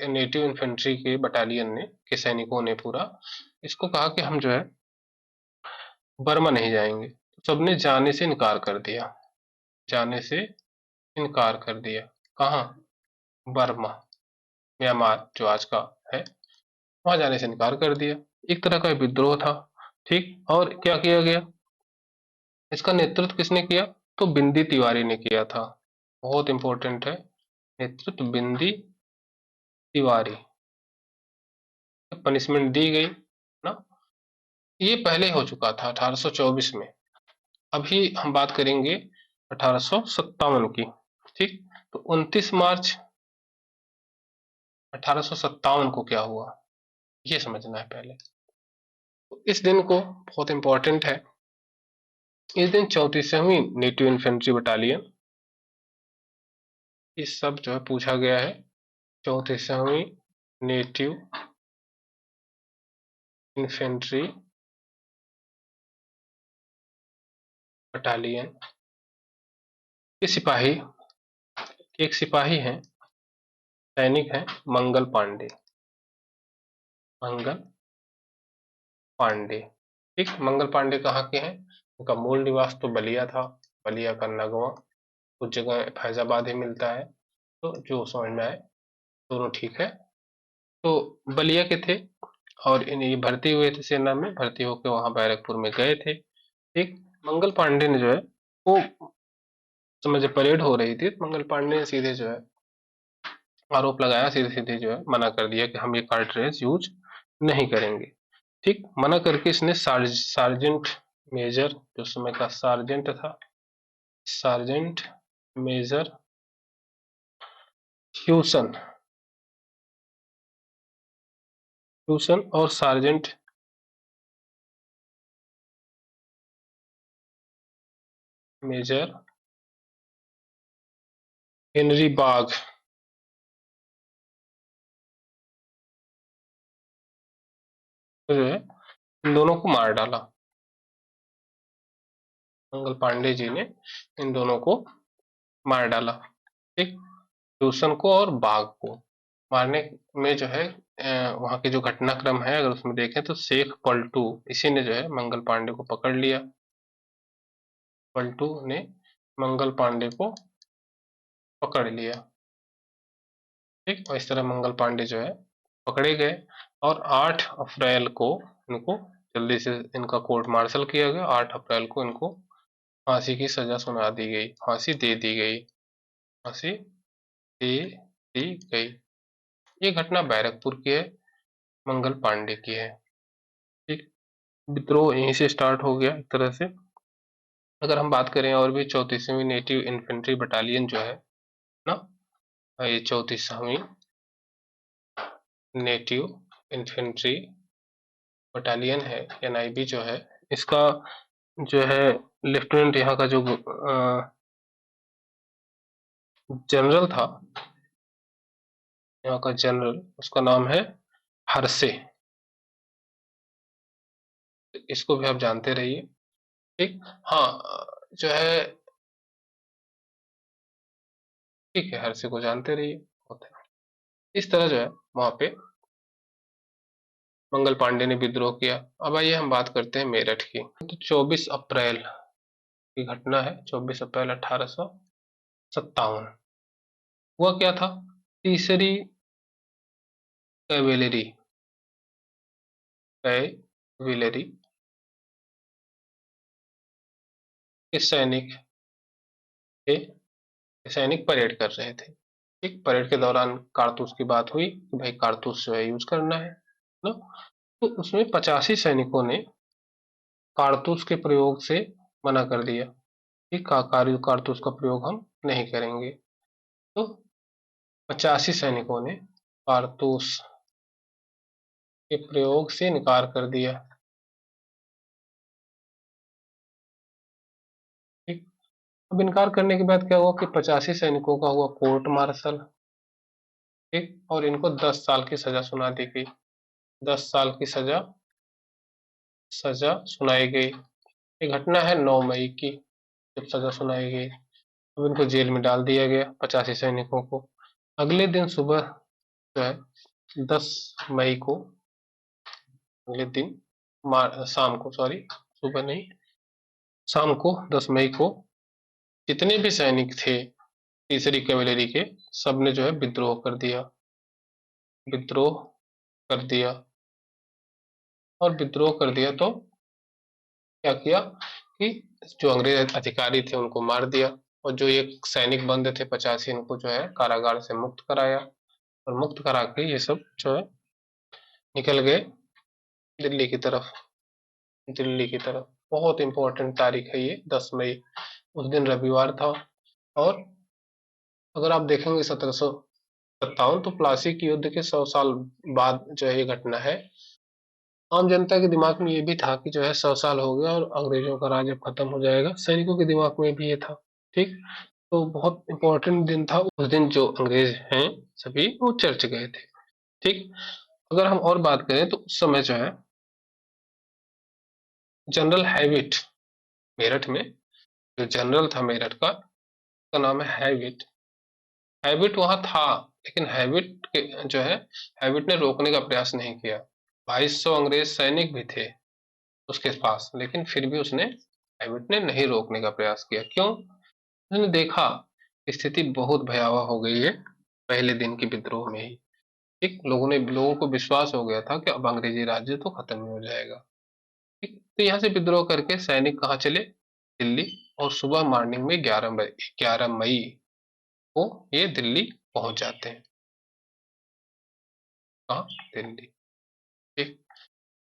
नेटिव इन्फेंट्री के बटालियन ने के सैनिकों ने पूरा इसको कहा कि हम जो है बर्मा नहीं जाएंगे। तो सबने जाने से इनकार कर दिया, जाने से इनकार कर दिया। कहाँ? बर्मा, म्यांमार जो आज का है, वहां जाने से इनकार कर दिया। एक तरह का विद्रोह था, ठीक। और क्या किया गया, इसका नेतृत्व किसने किया? तो बिंदी तिवारी ने किया था। बहुत इंपॉर्टेंट है, नेतृत्व बिंदी तिवारी। पनिशमेंट दी गई ना, ये पहले हो चुका था 1824 में। अभी हम बात करेंगे 1857 की, ठीक। तो 29 मार्च 1857 को क्या हुआ, ये समझना है पहले। तो इस दिन को बहुत इंपॉर्टेंट है। इस दिन 34वीं नेटिव इन्फेंट्री बटालियन, इस सब जो है पूछा गया है। 34वीं नेटिव इन्फेंट्री बटालियन के सिपाही, एक सिपाही हैं, सैनिक हैं, मंगल पांडे, मंगल पांडे, ठीक। मंगल पांडे कहाँ के हैं? उनका मूल निवास तो बलिया था, बलिया का नगवा, कुछ जगह फैजाबाद ही मिलता है, तो जो समझ में आए दोनों ठीक है। तो बलिया के थे, और इन ये भर्ती हुए थे सेना में, भर्ती होकर वहां बैरकपुर में गए थे, ठीक। मंगल पांडे ने जो है वो समझे परेड हो रही थी, तो मंगल पांडे ने सीधे जो है आरोप लगाया, सीधे सीधे जो है मना कर दिया कि हम ये कार्ट्रिज यूज नहीं करेंगे, ठीक। मना करके इसने सार्जेंट मेजर, जो समय का सार्जेंट था, सार्जेंट मेजर ह्यूसन, ह्यूसन और सार्जेंट मेजर हेनरी बाग तो जो है इन दोनों को मार डाला। मंगल पांडे जी ने इन दोनों को मार डाला, ठीक। ह्यूसन को और बाग को मारने में जो है वहां के जो घटनाक्रम है अगर उसमें देखें तो शेख पलटू, इसी ने जो है मंगल पांडे को पकड़ लिया। पलटू ने मंगल पांडे को पकड़ लिया, ठीक। और इस तरह मंगल पांडे जो है पकड़े गए और 8 अप्रैल को इनको जल्दी से इनका कोर्ट मार्शल किया गया। 8 अप्रैल को इनको फांसी की सजा सुना दी गई, फांसी दे दी गई, फांसी दे दी गई। ये घटना बैरकपुर की है, मंगल पांडे की है। ठीक। विद्रोह यहीं से स्टार्ट हो गया एक तरह से। अगर हम बात करें और भी 34वीं नेटिव इन्फेंट्री बटालियन जो है ना, ये 34वीं नेटिव इन्फेंट्री बटालियन है, एनआईबी जो है, इसका जो है लेफ्टिनेंट यहाँ का जो जनरल था, यहाँ का जनरल, उसका नाम है हरसे। इसको भी आप जानते रहिए। ठीक। हाँ, जो है ठीक है, हरसे को जानते रहिए, होता है। इस तरह जो है वहां पे मंगल पांडे ने विद्रोह किया। अब आइए हम बात करते हैं मेरठ की। तो 24 अप्रैल की घटना है, 24 अप्रैल 1857। हुआ क्या था? तीसरी कैवेलरी कैवेलरी के सैनिक थे, सैनिक परेड कर रहे थे। ठीक। परेड के दौरान कारतूस की बात हुई कि भाई कारतूस जो है यूज करना है ना। तो उसमें 85 सैनिकों ने कारतूस के प्रयोग से मना कर दिया कि कारतूस का प्रयोग हम नहीं करेंगे। तो 85 सैनिकों ने कारतूस के प्रयोग से इनकार कर दिया। ठीक। अब इनकार करने के बाद क्या हुआ कि 85 सैनिकों का हुआ कोर्ट मार्शल। ठीक। और इनको 10 साल की सजा सुना दी गई। 10 साल की सजा सजा सुनाई गई। ये घटना है 9 मई की, जब सजा सुनाई गई। अब इनको जेल में डाल दिया गया 85 सैनिकों को। अगले दिन सुबह जो है 10 मई को, अगले दिन शाम को, सॉरी सुबह नहीं, शाम को 10 मई को जितने भी सैनिक थे तीसरी कैवेलरी के, सबने जो है विद्रोह कर दिया। विद्रोह कर दिया। और विद्रोह कर दिया तो क्या किया कि जो अंग्रेज अधिकारी थे उनको मार दिया, और जो ये सैनिक बंद थे 85, इनको जो है कारागार से मुक्त कराया। और मुक्त करा के ये सब जो है निकल गए दिल्ली की तरफ। दिल्ली की तरफ। बहुत इंपॉर्टेंट तारीख है ये 10 मई। उस दिन रविवार था। और अगर आप देखेंगे 1757, तो प्लासी के युद्ध के 100 साल बाद जो है ये घटना है। आम जनता के दिमाग में ये भी था कि जो है 100 साल हो गया और अंग्रेजों का राज अब खत्म हो जाएगा। सैनिकों के दिमाग में भी ये था। ठीक। तो बहुत इंपॉर्टेंट दिन था। उस दिन जो अंग्रेज हैं सभी वो चर्च गए थे। ठीक। अगर हम और बात करें तो उस समय जो है जनरल हैविट, मेरठ में जो जनरल था मेरठ का, उसका नाम है हैविट। हैविट वहां था, लेकिन हैविट के जो है हैविट ने रोकने का प्रयास नहीं किया। 2200 अंग्रेज सैनिक भी थे उसके पास, लेकिन फिर भी उसने हैविट ने नहीं रोकने का प्रयास किया। क्यों? उसने देखा स्थिति बहुत भयावह हो गई है पहले दिन के विद्रोह में ही। ठीक। लोगों को विश्वास हो गया था कि अब अंग्रेजी राज्य तो खत्म ही हो जाएगा। ठीक। तो यहाँ से विद्रोह करके सैनिक कहाँ चले? दिल्ली। और सुबह मॉर्निंग में 11 मई को ये दिल्ली पहुंच जाते हैं। कहाँ? दिल्ली। ठीक।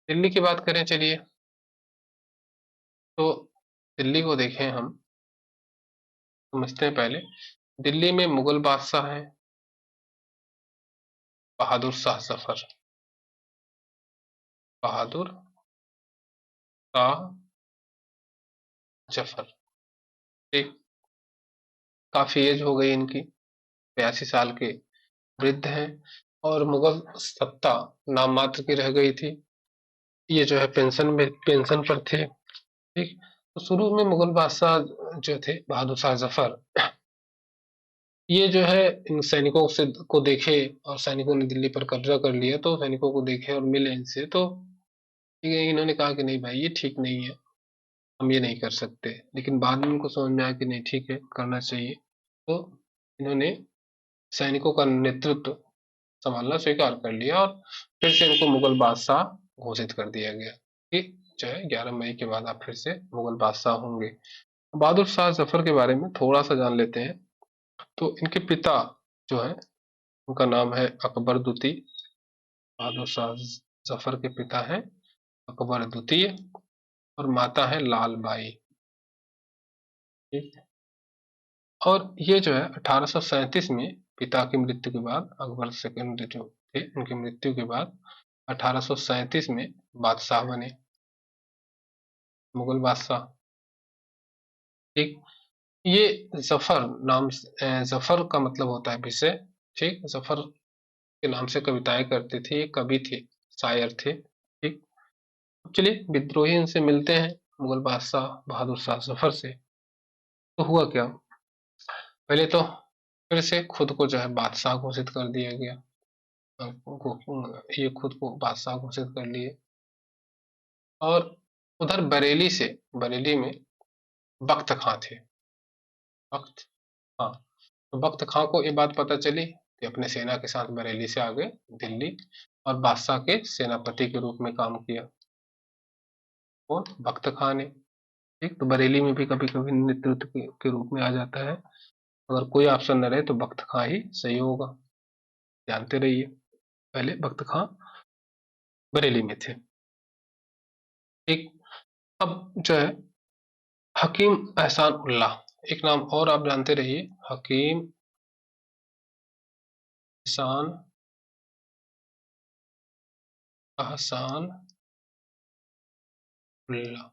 दिल्ली की बात करें चलिए, तो दिल्ली को देखें हम, समझते हैं पहले। दिल्ली में मुगल बादशाह हैं बहादुर शाह जफर। बहादुर शाह जफर। ठीक। काफी एज हो गई इनकी, 82 साल के वृद्ध हैं। और मुगल सत्ता नाम मात्र की रह गई थी। ये जो है पेंशन पर थे। ठीक। तो शुरू में मुगल बादशाह जो थे बहादुर शाह जफर, ये जो है इन सैनिकों से को देखे, और सैनिकों ने दिल्ली पर कब्जा कर लिया, तो सैनिकों को देखे और मिले इनसे, तो ठीक है, इन्होंने कहा कि नहीं भाई ये ठीक नहीं है, हम ये नहीं कर सकते। लेकिन बाद में उनको समझ में आया कि नहीं ठीक है, करना चाहिए। तो इन्होंने सैनिकों का नेतृत्व संभालना स्वीकार कर लिया और फिर से इनको मुगल बादशाह घोषित कर दिया गया कि जो है 11 मई के बाद आप फिर से मुगल बादशाह होंगे। बहादुर शाह जफर के बारे में थोड़ा सा जान लेते हैं। तो इनके पिता जो है, उनका नाम है अकबर द्वितीय। बहादुर शाह जफर के पिता हैं अकबर द्वितीय और माता है लाल बाई। ठीक है। और ये जो है 1837 में पिता की मृत्यु के बाद, अकबर सेकंड जो थे उनकी मृत्यु के बाद 1837 में बादशाह बने, मुगल बादशाह। ठीक। ये जफर नाम जफर का मतलब होता है विषय। ठीक। जफर के नाम से कविताएं करते थे, ये कवि थे, शायर थे। ठीक। चलिए विद्रोही इनसे मिलते हैं, मुगल बादशाह बहादुर शाह जफर से। तो हुआ क्या, पहले तो फिर से खुद को जो है बादशाह घोषित कर दिया गया। ये खुद को बादशाह घोषित कर लिए। और उधर बरेली में बख्त खां थे। बख्त, हाँ। तो बख्त खां को ये बात पता चली कि अपने सेना के साथ बरेली से आ गए दिल्ली, और बादशाह के सेनापति के रूप में काम किया। कौन? बख्त खां ने। ठीक। तो बरेली में भी कभी कभी नेतृत्व के रूप में आ जाता है। अगर कोई ऑप्शन न रहे तो बख्त खां ही सही होगा, जानते रहिए। पहले बख्त खां बरेली में थे। ठीक। अब जो है हकीम एहसान उल्लाह, एक नाम और आप जानते रहिए, हकीम एहसान एहसान उल्लाह।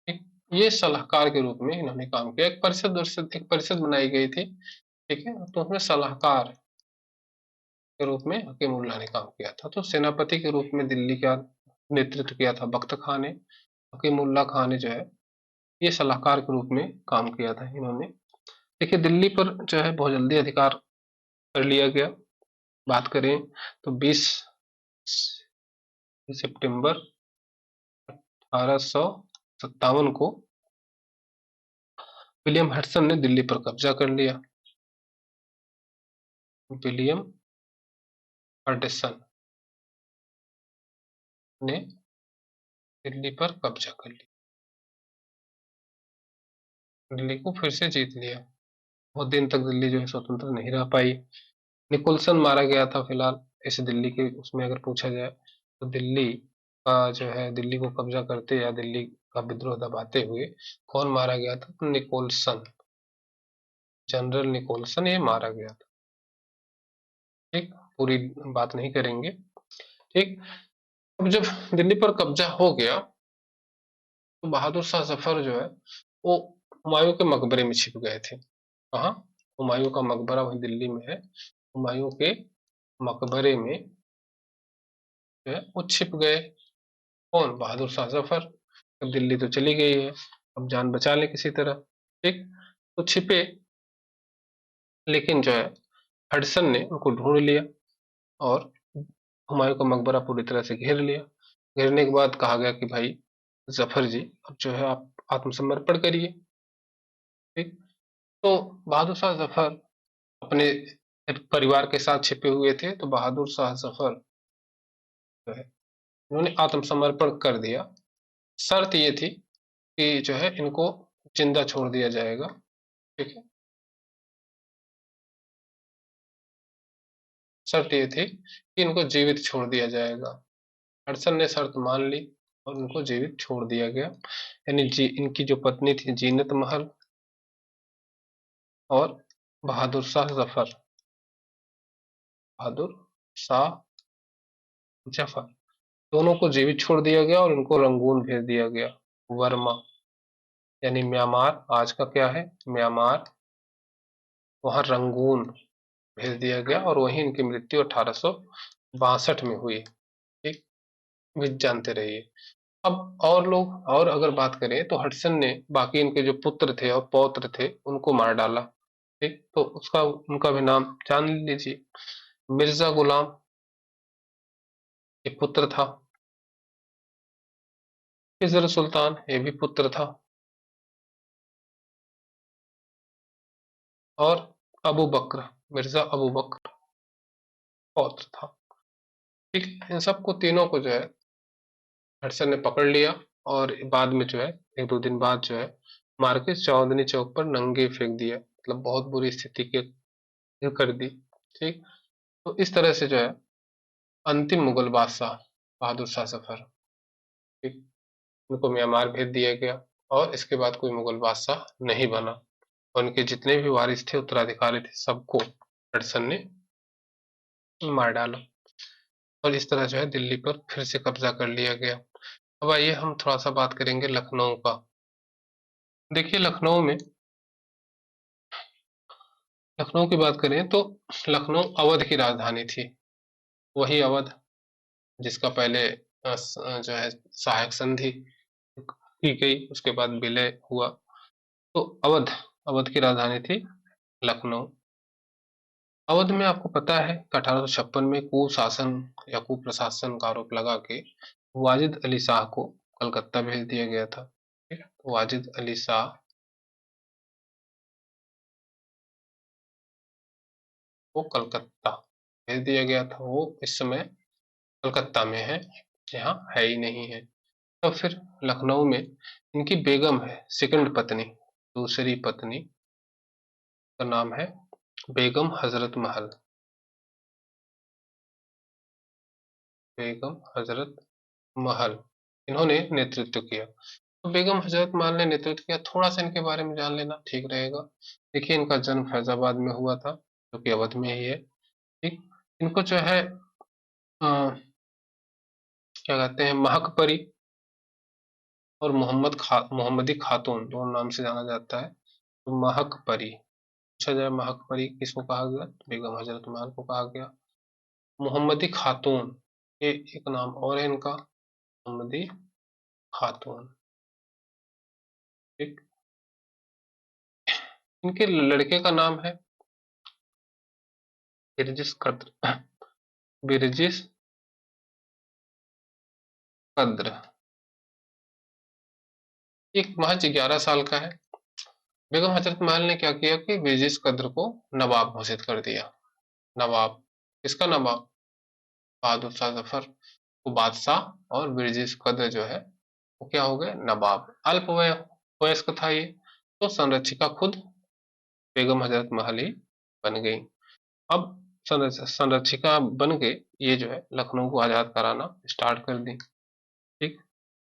ठीक। ये सलाहकार के रूप में इन्होंने काम किया। एक परिषद बनाई गई थी। ठीक है। तो उसमें सलाहकार के रूप में हकीम उल्लाह ने काम किया था। तो सेनापति के रूप में दिल्ली का नेतृत्व किया था बख्त खां ने। हकीम उल्लाह खां ने जो है ये सलाहकार के रूप में काम किया था इन्होंने। देखिए दिल्ली पर जो है बहुत जल्दी अधिकार कर लिया गया। बात करें तो 20 सितंबर 1857 को विलियम हडसन ने दिल्ली पर कब्जा कर लिया। विलियम हडसन ने दिल्ली पर कब्जा कर लिया, दिल्ली को फिर से जीत लिया। बहुत दिन तक दिल्ली जो है स्वतंत्र नहीं रह पाई। निकोलसन मारा गया था फिलहाल। इस दिल्ली के उसमें अगर पूछा जाए तो दिल्ली का जो है, दिल्ली को कब्जा करते या दिल्ली का विद्रोह दबाते हुए कौन मारा गया था? तो निकोलसन, जनरल निकोलसन ये मारा गया था। ठीक। पूरी बात नहीं करेंगे। ठीक। अब जब दिल्ली पर कब्जा हो गया तो बहादुर शाह जफर जो है वो हुमायूं के मकबरे में छिप गए थे। कहाँ? हुमायूं का मकबरा वही दिल्ली में है। हुमायूं के मकबरे में जो है वो छिप गए। कौन? बहादुर शाह जफर। अब दिल्ली तो चली गई है, अब जान बचा ले किसी तरह। ठीक। तो छिपे, लेकिन जो है हडसन ने उनको ढूंढ लिया और हुमायूं का मकबरा पूरी तरह से घेर लिया। घेरने के बाद कहा गया कि भाई जफर जी अब जो है आप आत्मसमर्पण करिए। ठीक। तो बहादुर शाह जफर अपने परिवार के साथ छिपे हुए थे, तो बहादुर शाह जफर जो है उन्होंने आत्मसमर्पण कर दिया। शर्त ये थी कि जो है इनको जिंदा छोड़ दिया जाएगा। ठीक है। शर्त ये थी कि इनको जीवित छोड़ दिया जाएगा। हडसन ने शर्त मान ली और उनको जीवित छोड़ दिया गया। यानी इनकी जो पत्नी थी जीनत महल और बहादुर शाह जफर, बहादुर शाह जफर, दोनों को जीवित छोड़ दिया गया और इनको रंगून भेज दिया गया, वर्मा, यानी म्यांमार। आज का क्या है? म्यांमार। वहां रंगून भेज दिया गया और वहीं इनकी मृत्यु 1862 में हुई। ठीक। भी जानते रहिए। अब और लोग, और अगर बात करें तो हडसन ने बाकी इनके जो पुत्र थे और पौत्र थे उनको मार डाला। ठीक। तो उसका उनका भी नाम जान लीजिए। मिर्जा गुलाम ये पुत्र था। खिजर सुल्तान ये भी पुत्र था। और अबू बकर, मिर्जा अबू बकर पौत्र था। ठीक है, इन सबको तीनों को जो है हडसन ने पकड़ लिया और बाद में जो है 1-2 दिन बाद जो है मार के चांदनी चौक पर नंगे फेंक दिया, मतलब बहुत बुरी स्थिति के कर दी। ठीक, तो इस तरह से जो है अंतिम मुगल बादशाह बहादुर शाह जफर, ठीक, उनको म्यांमार भेज दिया गया और इसके बाद कोई मुगल बादशाह नहीं बना। उनके जितने भी वारिस थे, उत्तराधिकारी थे, सबको हडसन ने मार डाला और इस तरह जो है दिल्ली पर फिर से कब्जा कर लिया गया। अब आइए हम थोड़ा सा बात करेंगे लखनऊ का। देखिए लखनऊ की बात करें तो लखनऊ अवध की राजधानी थी। वही अवध जिसका पहले जो है सहायक संधि की गई, उसके बाद विलय हुआ। तो अवध अवध की राजधानी थी लखनऊ। अवध में आपको पता है कि 1856 में कुशासन या कुप्रशासन का आरोप लगा के वाजिद अली शाह को कलकत्ता भेज दिया गया था। ठीक है, तो वाजिद अली शाह को कलकत्ता भेज दिया गया था। वो इस समय कलकत्ता में है, यहाँ है ही नहीं है। तो फिर लखनऊ में इनकी बेगम है, सेकंड पत्नी, दूसरी पत्नी का नाम है बेगम हजरत महल। बेगम हजरत महल इन्होंने नेतृत्व किया। तो बेगम हजरत महल ने नेतृत्व किया, थोड़ा सा इनके बारे में जान लेना ठीक रहेगा। देखिए इनका जन्म फैजाबाद में हुआ था, जो कि अवध में ही है। ठीक, इनको जो है क्या कहते हैं, महक परी और मोहम्मदी खातून दोनों नाम से जाना जाता है। तो महक परी पूछा जाए, महक परी किसको कहा गया, तो बेगम हजरत महल को कहा गया। मोहम्मदी खातून, ये एक नाम और है इनका, मोहम्मदी खातून। ठीक, इनके लड़के का नाम है बिरजिस कद्र। बिरजिस कद्र एक महज 11 साल का है। बेगम हजरत महल ने क्या किया कि बिरजिस कद्र को नवाब घोषित कर दिया। नवाब, किसका नवाब, बहादुर शाह जफर को बादशाह और बिरजिस कद्र जो है वो क्या हो गए, नवाब। अल्प वयस्क था ये, तो संरक्षिका खुद बेगम हजरत महल ही बन गई। अब संरक्षिका बन के ये जो है लखनऊ को आजाद कराना स्टार्ट कर दी। ठीक,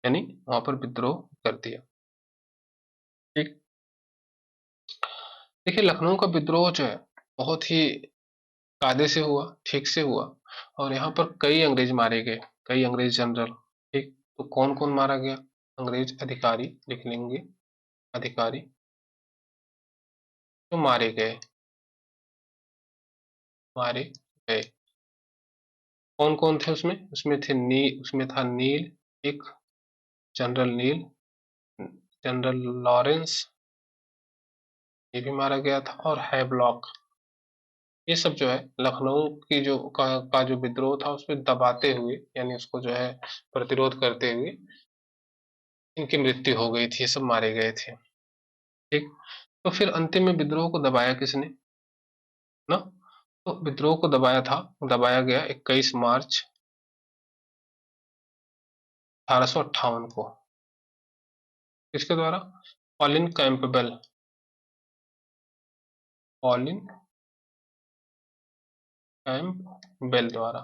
यानी वहां पर विद्रोह कर दिया। ठीक, देखिए लखनऊ का विद्रोह जो है बहुत ही कायदे से हुआ, ठीक से हुआ और यहाँ पर कई अंग्रेज मारे गए, कई अंग्रेज जनरल। ठीक, तो कौन कौन मारा गया, अंग्रेज अधिकारी लिख लेंगे, अधिकारी तो मारे गए। कौन कौन थे उसमें, उसमें था नील, एक जनरल नील, जनरल लॉरेंस ये भी मारा गया था, और हैवलॉक। ये सब जो है लखनऊ की का जो विद्रोह था उसमें दबाते हुए, यानी उसको जो है प्रतिरोध करते हुए इनकी मृत्यु हो गई थी, ये सब मारे गए थे। ठीक, तो फिर अंतिम में विद्रोह को दबाया किसने ना, तो विद्रोह को दबाया गया 21 मार्च 1858 को। किसके द्वारा, कॉलिन कैंपबेल, कॉलिन कैंपबेल द्वारा।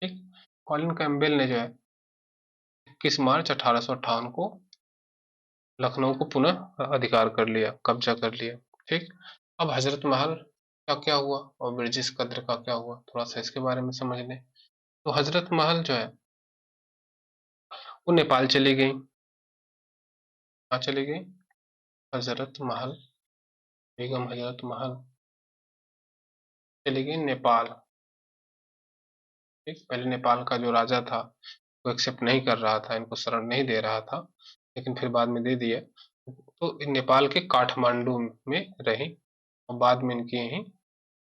ठीक, कॉलिन कैंपबेल ने जो है 21 मार्च 1858 को लखनऊ को पुनः अधिकार कर लिया, कब्जा कर लिया। ठीक, अब हजरत महल का क्या हुआ और बिरजिस कद्र का क्या हुआ, थोड़ा सा इसके बारे में समझ लें। तो हजरत महल जो है वो नेपाल चली गई। कहाँ चली गई, हजरत महल, बेगम हजरत महल चली गई नेपाल। ठीक, पहले नेपाल का जो राजा था वो एक्सेप्ट नहीं कर रहा था, इनको शरण नहीं दे रहा था, लेकिन फिर बाद में दे दिया। तो नेपाल के काठमांडू में रही और बाद में इनकी यहीं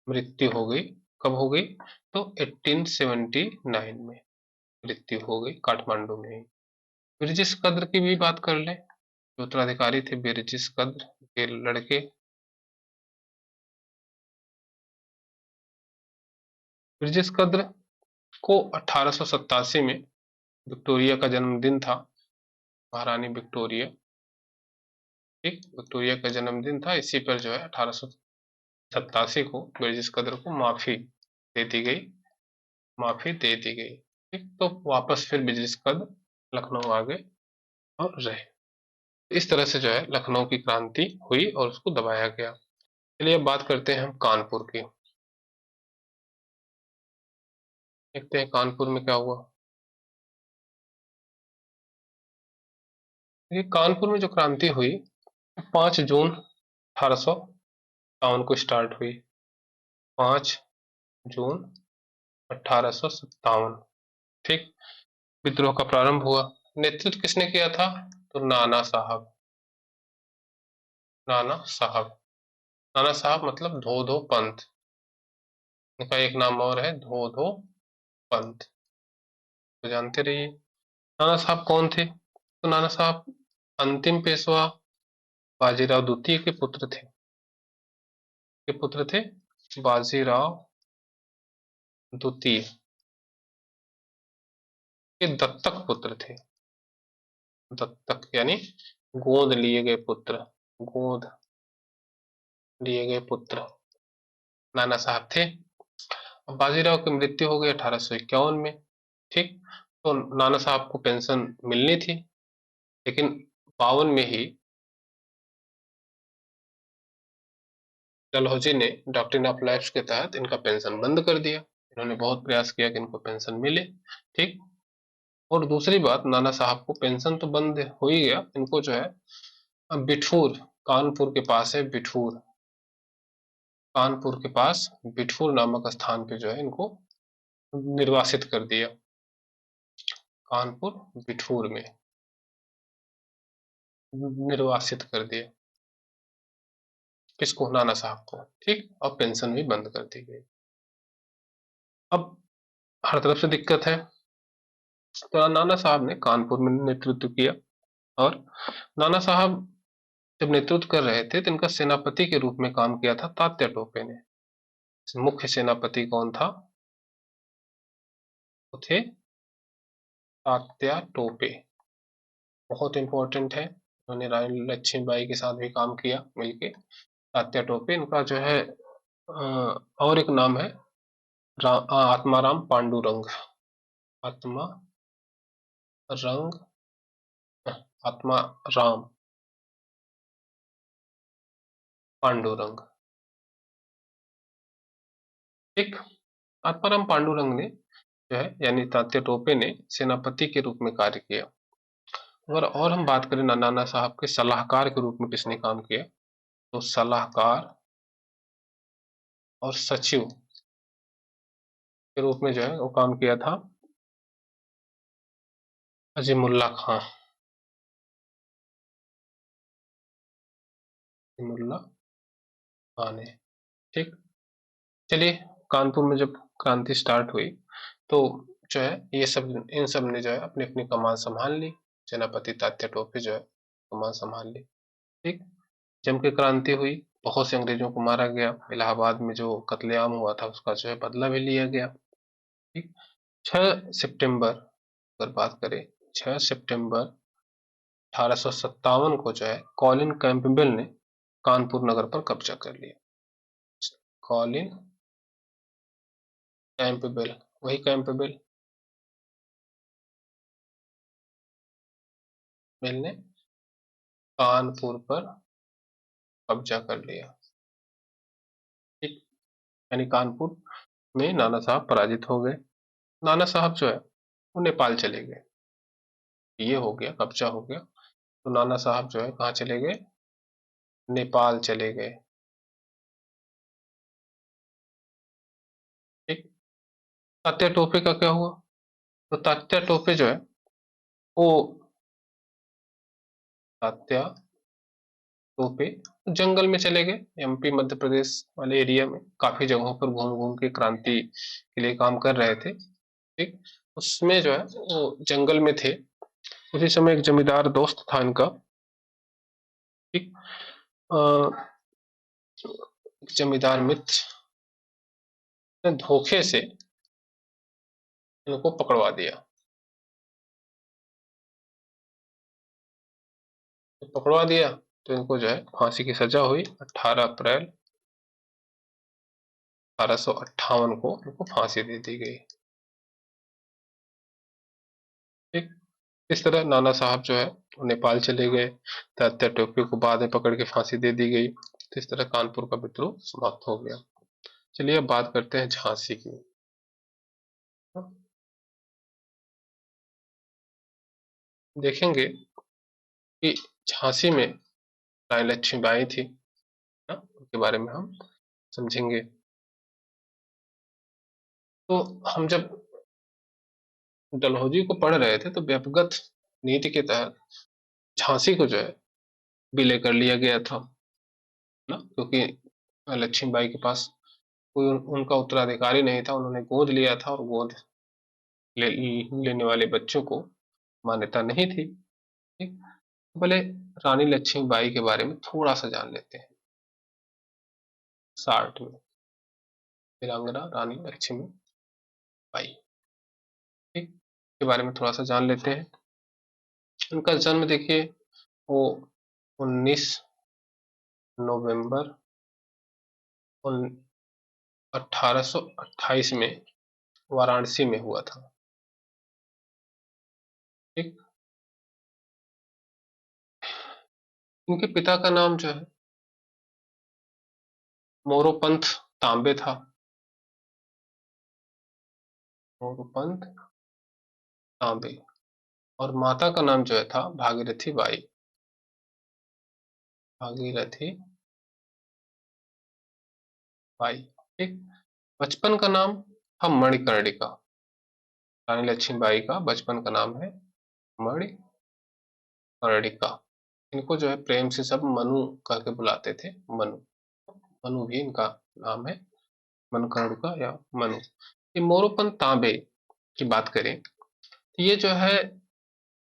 मृत्यु हो गई। कब हो गई, तो 1879 में मृत्यु हो गई काठमांडू में ही। बिरजिस कद्र की भी बात कर लें, जो उत्तराधिकारी थे बिरजिस कद्र के लड़के ब्रिजेश कद्र को 1887 में विक्टोरिया का जन्मदिन था, महारानी विक्टोरिया, ठीक, विक्टोरिया का जन्मदिन था। इसी पर जो है 1887 को ब्रिजेश कद्र को माफी दे दी गई, माफी दे दी गई। ठीक, तो वापस फिर ब्रिजेश कद्र लखनऊ आ गए और रहे। इस तरह से जो है लखनऊ की क्रांति हुई और उसको दबाया गया। चलिए अब बात करते हैं हम कानपुर की। देखते हैं कानपुर में क्या हुआ। ये कानपुर में जो क्रांति हुई 5 जून 1857 को स्टार्ट हुई। 5 जून 1857, ठीक, विद्रोह का प्रारंभ हुआ। नेतृत्व किसने किया था? तो नाना साहब, नाना साहब। नाना साहब मतलब धो पंत, उनका एक नाम और है धो पंत, तो जानते रहिए। नाना साहब कौन थे? तो नाना साहब अंतिम पेशवा बाजीराव द्वितीय के पुत्र थे, के पुत्र थे, बाजीराव द्वितीय के दत्तक पुत्र थे। दत्तक यानी गोद लिए गए पुत्र, गोद लिए गए पुत्र नाना साहब थे। अब बाजीराव की मृत्यु हो गई 1851 में, ठीक, तो नाना साहब को पेंशन मिलनी थी, लेकिन 52 में ही डलहौजी ने डॉक्ट्रिन ऑफ लैप्स के तहत इनका पेंशन बंद कर दिया। इन्होंने बहुत प्रयास किया कि इनको पेंशन मिले, ठीक। और दूसरी बात, नाना साहब को पेंशन तो बंद हो ही गया, इनको जो है बिठूर, कानपुर के पास है बिठूर, कानपुर के पास बिठूर नामक स्थान पे जो है इनको निर्वासित कर दिया। कानपुर बिठूर में निर्वासित कर दिया किसको? नाना साहब को, ठीक, और पेंशन भी बंद कर दी गई। अब हर तरफ से दिक्कत है, तो नाना साहब ने कानपुर में नेतृत्व किया। और नाना साहब जब नेतृत्व कर रहे थे तो इनका सेनापति के रूप में काम किया था तात्या टोपे ने। मुख्य सेनापति कौन था? वो थे तात्या टोपे, बहुत इंपॉर्टेंट है। उन्होंने रानी लक्ष्मीबाई के साथ भी काम किया मिलके। तात्या टोपे, इनका जो है और एक नाम है आत्माराम पांडुरंग, आत्मा रंग, आत्मा राम पांडुरंग, ठीक। आत्माराम पांडुरंग ने जो है यानी तात्या टोपे ने सेनापति के रूप में कार्य किया। और हम बात करें नाना साहब के सलाहकार के रूप में किसने काम किया, तो सलाहकार और सचिव के रूप में जो है वो काम किया था अजीमुल्ला खां, अजीमुल्ला खान है, ठीक। चलिए, कानपुर में जब क्रांति स्टार्ट हुई तो जो है ये सब, इन सब ने जो है अपनी अपनी कमान संभाल ली। सेनापति तात्या टोपे जो है कमान संभाल ली, ठीक। जम के क्रांति हुई, बहुत से अंग्रेजों को मारा गया। इलाहाबाद में जो कत्लेआम हुआ था उसका जो है बदला भी लिया गया, ठीक। 6 सितंबर अगर बात करें, 6 सितंबर 1857 को जो है कॉलिन कैंपबेल ने कानपुर नगर पर कब्जा कर लिया। कॉलिन कैंपबेल, वही कैंपबेल बेल ने कानपुर पर कब्जा कर लिया, ठीक। यानी कानपुर में नाना साहब पराजित हो गए। नाना साहब जो है वो नेपाल चले गए। ये हो गया, कब्जा हो गया, तो नाना साहब जो है कहाँ चले गए? नेपाल चले गए, ठीक। तात्या टोपे का क्या हुआ? तो तात्या टोपे जो है वो, तात्या टोपे जंगल में चले गए। एमपी मध्य प्रदेश वाले एरिया में काफी जगहों पर घूम घूम के क्रांति के लिए काम कर रहे थे, ठीक। उसमें जो है वो जंगल में थे। उसी समय एक जमींदार दोस्त था इनका, ठीक। एक जमींदार मित्र ने धोखे से इनको पकड़वा दिया। तो पकड़वा दिया तो इनको जो है फांसी की सजा हुई। 18 अप्रैल 1858 को इनको फांसी दे दी गई। ठीक। इस तरह नाना साहब जो है वो नेपाल चले गए। तात्या टोपे को बाद में पकड़ के फांसी दे दी गई। तो इस तरह कानपुर का विद्रोह समाप्त हो गया। चलिए अब बात करते हैं झांसी की। देखेंगे कि झांसी में रानी लक्ष्मीबाई थी ना, उनके बारे में हम समझेंगे। तो हम जब डलहौजी को पढ़ रहे थे तो व्यक्तिगत नीति के तहत झांसी को जो है विलय कर लिया गया था ना, क्योंकि लक्ष्मीबाई के पास कोई उनका उत्तराधिकारी नहीं था। उन्होंने गोद लिया था और गोद लेने वाले बच्चों को मान्यता नहीं थी। ठीक। पहले रानी लक्ष्मीबाई के बारे में थोड़ा सा जान लेते हैं शार्ट में। वीरांगना रानी लक्ष्मीबाई, ठीक, के बारे में थोड़ा सा जान लेते हैं। उनका जन्म देखिए, वो 19 नवंबर 1828 में वाराणसी में हुआ था। ठीक। उनके पिता का नाम जो है मोरोपंत तांबे था। मोरोपंत तांबे। और माता का नाम जो है था भागीरथी बाई। भागीरथी बाई। ठीक। बचपन का नाम था मणिकर्णिका। रानी लक्ष्मीबाई का बचपन का नाम है मणिकर्णिका। इनको जो है प्रेम से सब मनु कह के बुलाते थे। मनु, मनु भी इनका नाम है। मनकर्णिका या मनु। ये मोरोपंत तांबे की बात करें तो ये जो है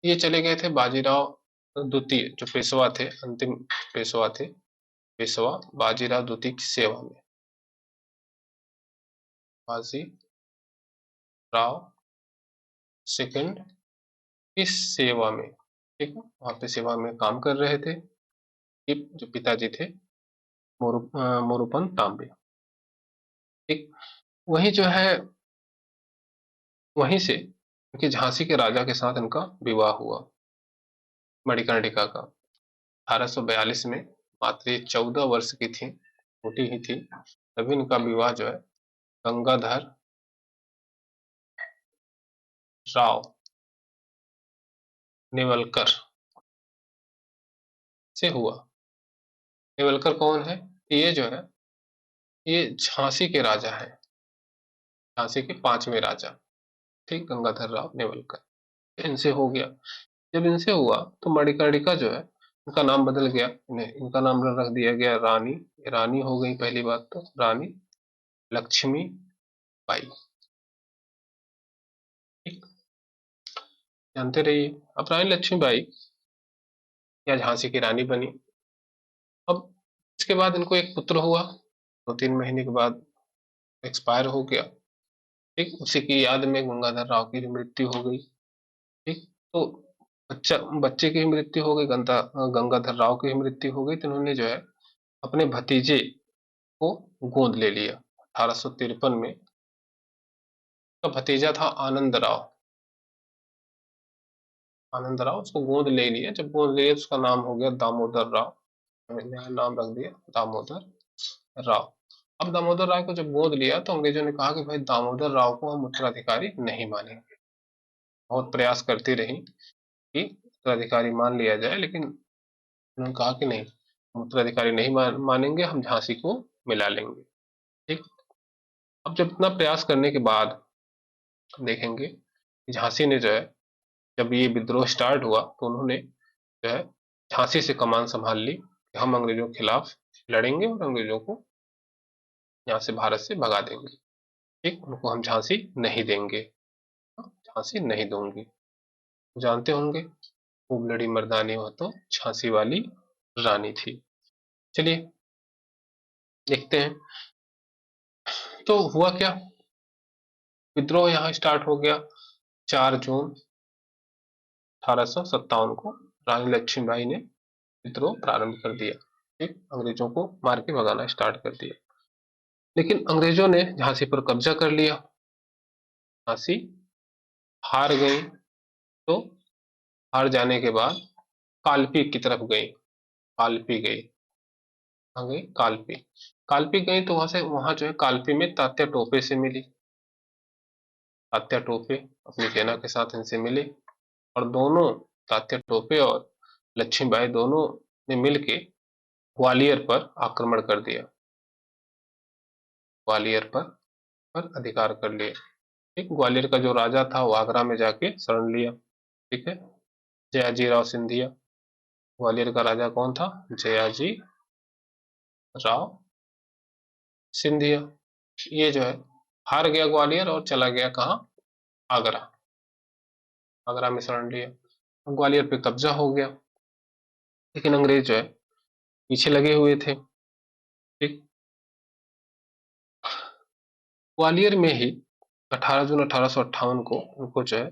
ये चले गए थे बाजीराव द्वितीय जो पेशवा थे, अंतिम पेशवा थे, पेशवा बाजीराव द्वितीय की सेवा में। बाजीराव सेकंड की सेवा में। ठीक है, वहां पे सेवा में काम कर रहे थे। ये जो पिताजी थे मोरोपंत तांबे। ठीक। वही जो है वहीं से उनके झांसी के राजा के साथ इनका विवाह हुआ मणिकर्णिका का 1842 में। मात्र 14 वर्ष की थी, छोटी ही थी, तभी इनका विवाह जो है गंगाधर राव नेवलकर से हुआ। नेवलकर कौन है? ये जो है ये झांसी के राजा हैं, झांसी के 5वें राजा। ठीक, गंगाधर राव नेवलकर। इनसे हो गया। जब इनसे हुआ तो मणिकर्णिका जो है इनका नाम बदल गया। इनका नाम रख दिया गया रानी। रानी हो गई पहली बात तो रानी लक्ष्मी बाई। ठीक, जानते रहिए। अब रानी लक्ष्मीबाई या झांसी की रानी बनी। अब इसके बाद इनको एक पुत्र हुआ, 2-3 महीने के बाद एक्सपायर हो गया। ठीक, उसी की याद में गंगाधर राव की भी मृत्यु हो गई। ठीक। तो बच्चे की मृत्यु हो गई, गंगाधर राव की मृत्यु हो गई। तो उन्होंने जो है अपने भतीजे को गोद ले लिया 1853 में। का भतीजा था आनंद राव। आनंद राव उसको गोद ले लिया। जब गोद ले लिया तो उसका नाम हो गया दामोदर राव। मैंने नाम रख दिया दामोदर राव। अब दामोदर राव को जब गोद लिया तो अंग्रेजों ने कहा कि भाई दामोदर राव को हम उत्तराधिकारी नहीं मानेंगे। बहुत प्रयास करती रही कि उत्तराधिकारी मान लिया जाए, लेकिन उन्होंने कहा कि नहीं, हम उत्तराधिकारी नहीं मानेंगे, हम झांसी को मिला लेंगे। ठीक। अब जब इतना प्रयास करने के बाद देखेंगे कि झांसी ने जो है जब ये विद्रोह स्टार्ट हुआ तो उन्होंने जो है झांसी से कमान संभाल ली कि हम अंग्रेजों के खिलाफ लड़ेंगे और अंग्रेजों को यहाँ से भारत से भगा देंगे। ठीक, उनको हम झांसी नहीं देंगे, झांसी नहीं दूंगी। जानते होंगे खूब लड़ी मर्दानी हो तो झांसी वाली रानी थी। चलिए देखते हैं तो हुआ क्या। विद्रोह यहाँ स्टार्ट हो गया 4 जून 1857 को। रानी लक्ष्मीबाई ने विद्रोह प्रारंभ कर दिया। ठीक, अंग्रेजों को मार के भगाना स्टार्ट कर दिया। लेकिन अंग्रेजों ने झांसी पर कब्जा कर लिया। झांसी हार गई, तो हार जाने के बाद कालपी की तरफ गई। कालपी गई, कहाँ गई? कालपी। कालपी गई तो वहां जो है कालपी में तात्या टोपे से मिली। तात्या टोपे अपनी सेना के साथ इनसे मिले और दोनों, तात्या टोपे और लक्ष्मीबाई दोनों ने मिलके ग्वालियर पर आक्रमण कर दिया। ग्वालियर पर अधिकार कर लिया। ठीक, ग्वालियर का जो राजा था वो आगरा में जाके शरण लिया। ठीक है, जयाजी राव सिंधिया। ग्वालियर का राजा कौन था? जयाजी राव सिंधिया। ये जो है हार गया ग्वालियर और चला गया कहाँ? आगरा। आगरा में शरण लिया, ग्वालियर पे कब्जा हो गया। लेकिन अंग्रेज जो है पीछे लगे हुए थे। ठीक, ग्वालियर में ही 18 जून 1858 को उनको जो है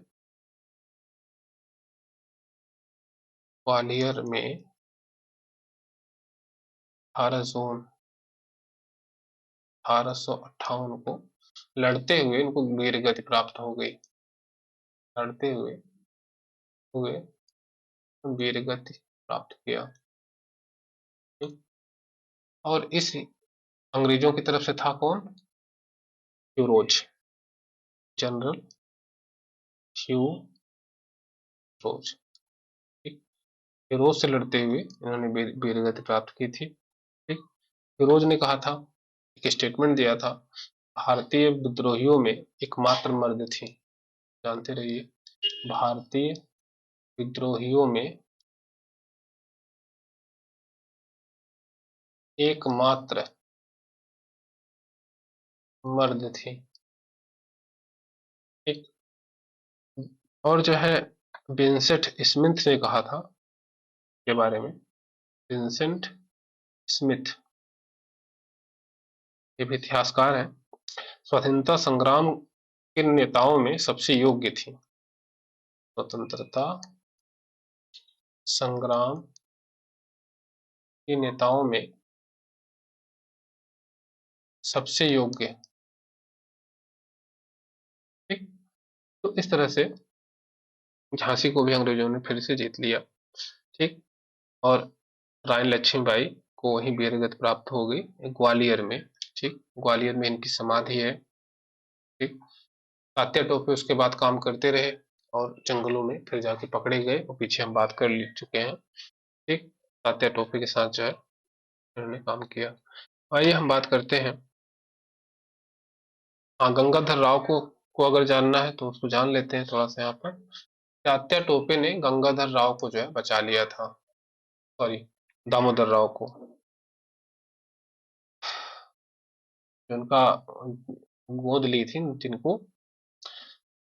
ग्वालियर में 18 जून 1858 को लड़ते हुए इनको वीरगति प्राप्त हो गई। लड़ते हुए हुए वीरगति प्राप्त किया। ठीक? और इस अंग्रेजों की तरफ से था कौन? Hugh Rose, general Hugh Rose. ठीक, ह्यूरोज से लड़ते हुए इन्होंने वीरगति प्राप्त की थी। ठीक, ह्यूरोज ने कहा था, एक स्टेटमेंट दिया था, भारतीय विद्रोहियों में एकमात्र मर्द थी। जानते रहिए, भारतीय विद्रोहियों में एकमात्र मर्द थी। ठीक, और जो है विंसेंट स्मिथ ने कहा था के बारे में। विंसेंट स्मिथ, ये भी इतिहासकार हैं। स्वतंत्रता संग्राम के नेताओं में सबसे योग्य थी। स्वतंत्रता संग्राम के नेताओं में सबसे योग्य। ठीक, तो इस तरह से झांसी को भी अंग्रेजों ने फिर से जीत लिया। ठीक, और रानी लक्ष्मीबाई को वही वीरगति प्राप्त हो गई ग्वालियर में। ठीक, ग्वालियर में इनकी समाधि है। ठीक, तात्या टोपे उसके बाद काम करते रहे और जंगलों में फिर जाके पकड़े गए, और पीछे हम बात कर चुके हैं। ठीक, तात्या टोपे के साथ जो है उन्होंने काम किया। आइए हम बात करते हैं, हाँ, गंगाधर राव को अगर जानना है तो उसको जान लेते हैं थोड़ा सा यहाँ पर। तात्या टोपे ने गंगाधर राव को जो है बचा लिया था, सॉरी, दामोदर राव को। उनका गोद ली थी जिनको,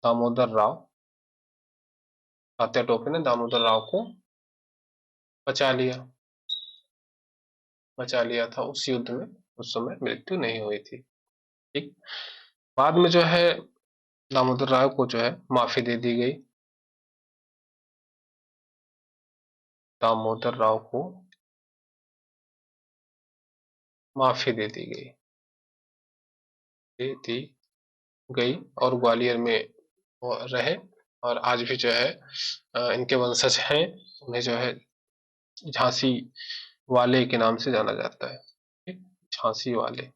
दामोदर राव, तात्या टोपे ने दामोदर राव को बचा लिया। बचा लिया था उस युद्ध में, उस समय मृत्यु नहीं हुई थी। ठीक, बाद में जो है दामोदर राव को जो है माफी दे दी गई। दामोदर राव को माफी दे दी गई, दे दी गई, और ग्वालियर में वो रहे। और आज भी जो है इनके वंशज हैं, उन्हें जो है झांसी वाले के नाम से जाना जाता है। ठीक, झांसी वाले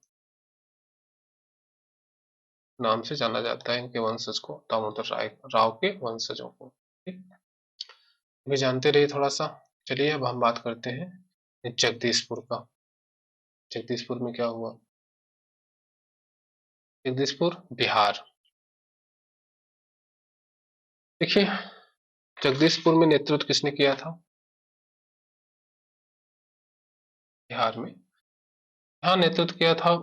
नाम से जाना जाता है इनके वंशज को, दामोदर राव के वंशजों को। ठीक, भी जानते रहिए थोड़ा सा। चलिए अब हम बात करते हैं जगदीशपुर का। जगदीशपुर में क्या हुआ? जगदीशपुर बिहार। देखिए, जगदीशपुर में नेतृत्व किसने किया था? बिहार में यहाँ नेतृत्व किया था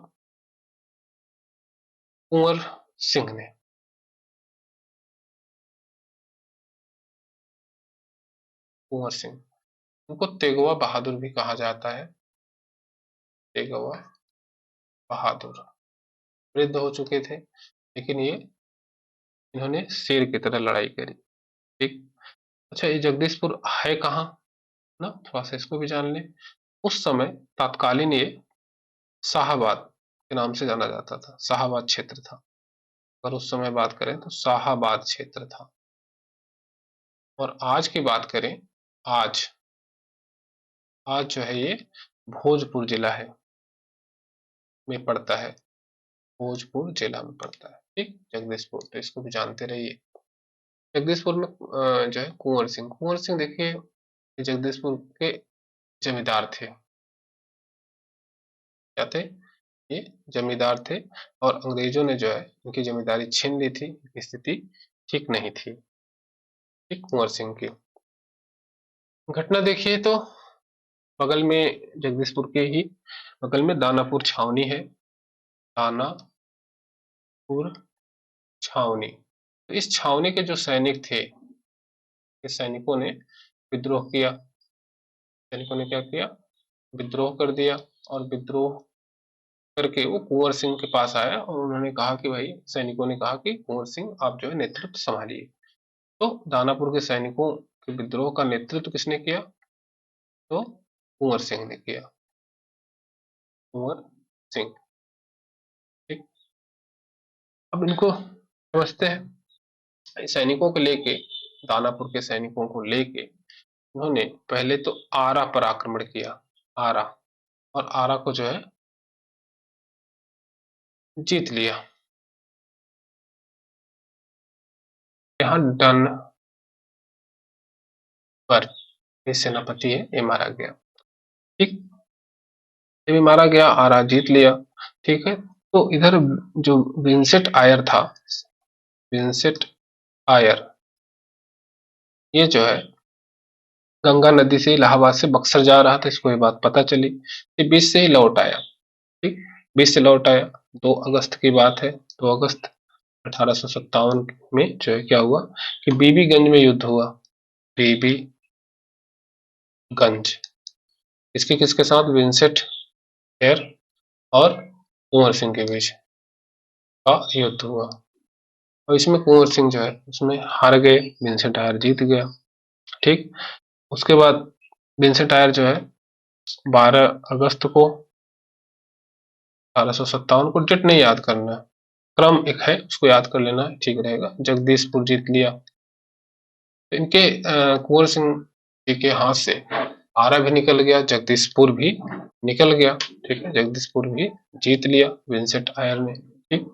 कुंवर सिंह ने। कुंवर सिंह, उनको तेगवा बहादुर भी कहा जाता है। तेगवा बहादुर वृद्ध हो चुके थे, लेकिन ये इन्होंने शेर की तरह लड़ाई करी। ठीक। अच्छा, ये जगदीशपुर है कहाँ ना, थोड़ा सा इसको भी जान लें। उस समय तत्कालीन ये शाहाबाद के नाम से जाना जाता था, शाहाबाद क्षेत्र था। अगर उस समय बात करें तो शाहाबाद क्षेत्र था। और आज की बात करें, आज आज जो है ये भोजपुर जिला है में पड़ता है, भोजपुर जिला में पड़ता है। ठीक, जगदीशपुर, तो इसको भी जानते रहिए। जगदीशपुर में जो है कुंवर सिंह देखिए, ये जगदीशपुर के जमींदार थे। क्या थे? ये जमींदार थे। और अंग्रेजों ने जो है इनकी जमींदारी छीन ली थी, इनकी स्थिति ठीक नहीं थी। ठीक, कुंवर सिंह की घटना देखिए तो बगल में, जगदीशपुर के ही बगल में दानापुर छावनी है, दानापुर छावनी। तो इस छावनी के जो सैनिक थे, इस सैनिकों ने विद्रोह किया। सैनिकों ने क्या किया? विद्रोह कर दिया। और विद्रोह करके वो कुंवर सिंह के पास आया और उन्होंने कहा कि भाई, सैनिकों ने कहा कि कुंवर सिंह आप जो है नेतृत्व संभालिए। तो दानापुर के सैनिकों के विद्रोह का नेतृत्व किसने किया? तो कुंवर सिंह ने किया, कुंवर सिंह। ठीक। अब इनको समझते हैं। सैनिकों को लेके, दानापुर के सैनिकों को लेके उन्होंने पहले तो आरा पर आक्रमण किया, आरा। और आरा को जो है जीत लिया। यहाँ डन पर ये सेनापति है, ये मारा गया। ठीक, ये भी मारा गया, आरा जीत लिया। ठीक है। तो इधर जो विंसेंट आयर था, विंसेंट आयर, ये जो है गंगा नदी से इलाहाबाद से बक्सर जा रहा था, इसको ये बात पता चली, ये 20 से ही लौट आया। ठीक, 20 से लौट आया। 2 अगस्त की बात है, 2 अगस्त 1857 में जो है क्या हुआ कि बीबीगंज में युद्ध हुआ। बीबीगंज, इसके किसके साथ? विंसेंट आयर और कुंवर सिंह के बीच का युद्ध हुआ। और इसमें कुंवर सिंह जो है उसमें हार गए, विंसेंट आयर जीत गया। ठीक। उसके बाद विंसेंट आयर जो है 12 अगस्त को 1857 को, डेट नहीं याद करना है, क्रम एक है उसको याद कर लेना है, ठीक रहेगा। जगदीशपुर जीत लिया। तो इनके कुंवर सिंह जी के हाथ से आरा भी निकल गया, जगदीशपुर भी निकल गया। ठीक है, जगदीशपुर भी जीत लिया विंसेंट आयर ने। ठीक,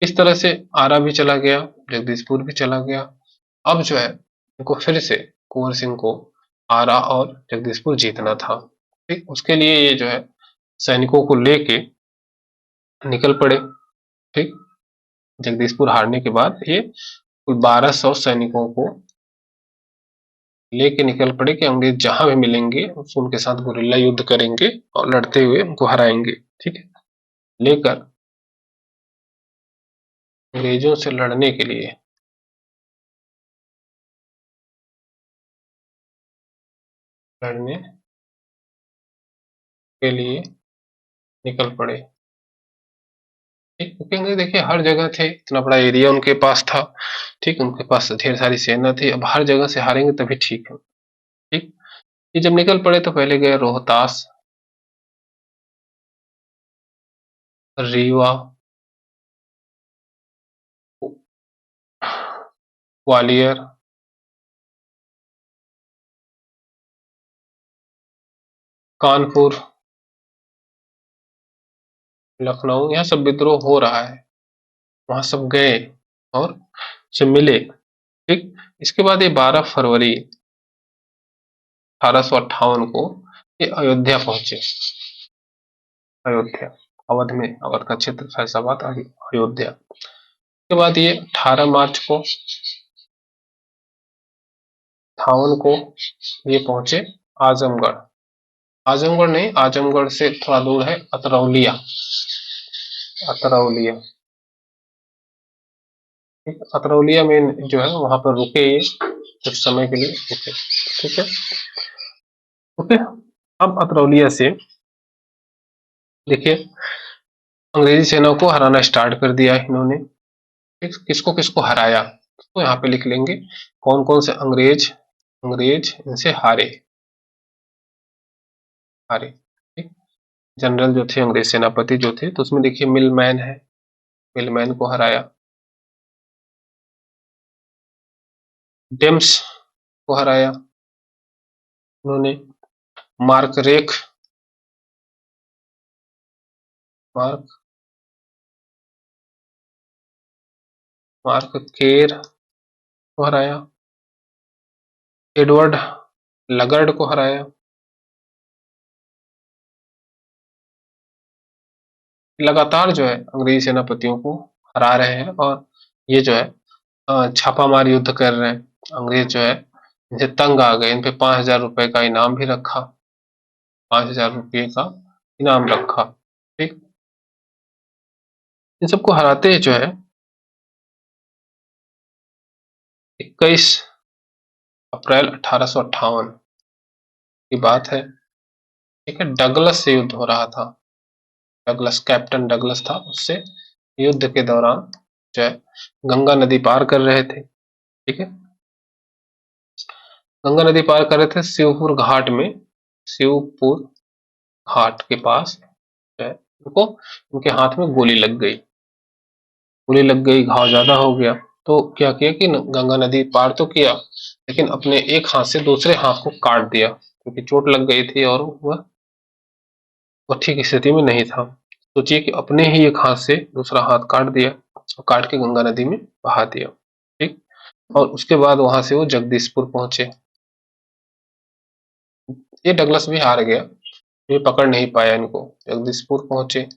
इस तरह से आरा भी चला गया, जगदीशपुर भी चला गया। अब जो है इनको फिर से, कुंवर सिंह को आरा और जगदीशपुर जीतना था। ठीक, उसके लिए ये जो है सैनिकों को लेके निकल पड़े। ठीक, जगदीशपुर हारने के बाद ये कुल 1200 सैनिकों को लेके निकल पड़े कि अंग्रेज जहां भी मिलेंगे उनके साथ गुरिल्ला युद्ध करेंगे और लड़ते हुए उनको हराएंगे। ठीक है, लेकर अंग्रेजों से लड़ने के लिए लड़ने के लिए निकल पड़े। ठीक, क्योंकि अंग्रेज देखिए हर जगह थे, इतना बड़ा एरिया उनके पास था। ठीक, उनके पास ढेर सारी सेना थी, अब हर जगह से हारेंगे तभी ठीक है। ठीक, ये जब निकल पड़े तो पहले गए रोहतास, रीवा, ग्वालियर, कानपुर, लखनऊ, यहाँ सब विद्रोह हो रहा है, वहां सब गए और से मिले। ठीक, इसके बाद ये 12 फरवरी 1858 को ये अयोध्या पहुंचे। अयोध्या, अवध में, अवध का क्षेत्र फैजाबाद, अयोध्या। के बाद ये 18 मार्च को 58 को ये पहुंचे आजमगढ़। आजमगढ़ नहीं, आजमगढ़ से थोड़ा दूर है अतरौलिया, अतरौलिया। ठीक, अतरौलिया में जो है वहां पर रुके ये, कुछ समय के लिए रुके। ठीक है, ओके। अब अतरौलिया से देखिए अंग्रेजी सेना को हराना स्टार्ट कर दिया है इन्होंने। ठीक, किसको किसको हराया, तो यहाँ पे लिख लेंगे कौन कौन से अंग्रेज अंग्रेज इनसे हारे हारे ठीक। जनरल जो थे, अंग्रेज सेनापति जो थे, तो उसमें देखिए मिलमैन है, मिलमैन को हराया, डेम्स को हराया उन्होंने, मार्क रेख मार्क मार्क केर को हराया, एडवर्ड लगर्ड को हराया। लगातार जो है अंग्रेजी सेनापतियों को हरा रहे हैं, और ये जो है छापामार युद्ध कर रहे हैं। अंग्रेज जो है इनसे तंग आ गए, इन पे 5,000 रुपए का इनाम भी रखा, 5,000 रुपये का इनाम रखा। ठीक, इन सबको हराते जो है 21 अप्रैल 1858 की बात है। ठीक है, डगलस से युद्ध हो रहा था, डगलस, कैप्टन डगलस था, उससे युद्ध के दौरान जो है गंगा नदी पार कर रहे थे। ठीक है, गंगा नदी पार कर रहे थे, शिवपुर घाट में, शिवपुर घाट के पास जो है उनको, उनके हाथ में गोली लग गई, गोली लग गई, घाव ज्यादा हो गया। तो क्या किया कि गंगा नदी पार तो किया, लेकिन अपने एक हाथ से दूसरे हाथ को काट दिया, क्योंकि चोट लग गई थी और वह ठीक स्थिति में नहीं था। सोचिए कि अपने ही एक हाथ से दूसरा हाथ काट दिया और काट के गंगा नदी में बहा दिया। ठीक, और उसके बाद वहां से वो जगदीशपुर पहुंचे। ये डगलस भी हार गया, ये पकड़ नहीं पाया इनको, जगदीशपुर पहुंचे,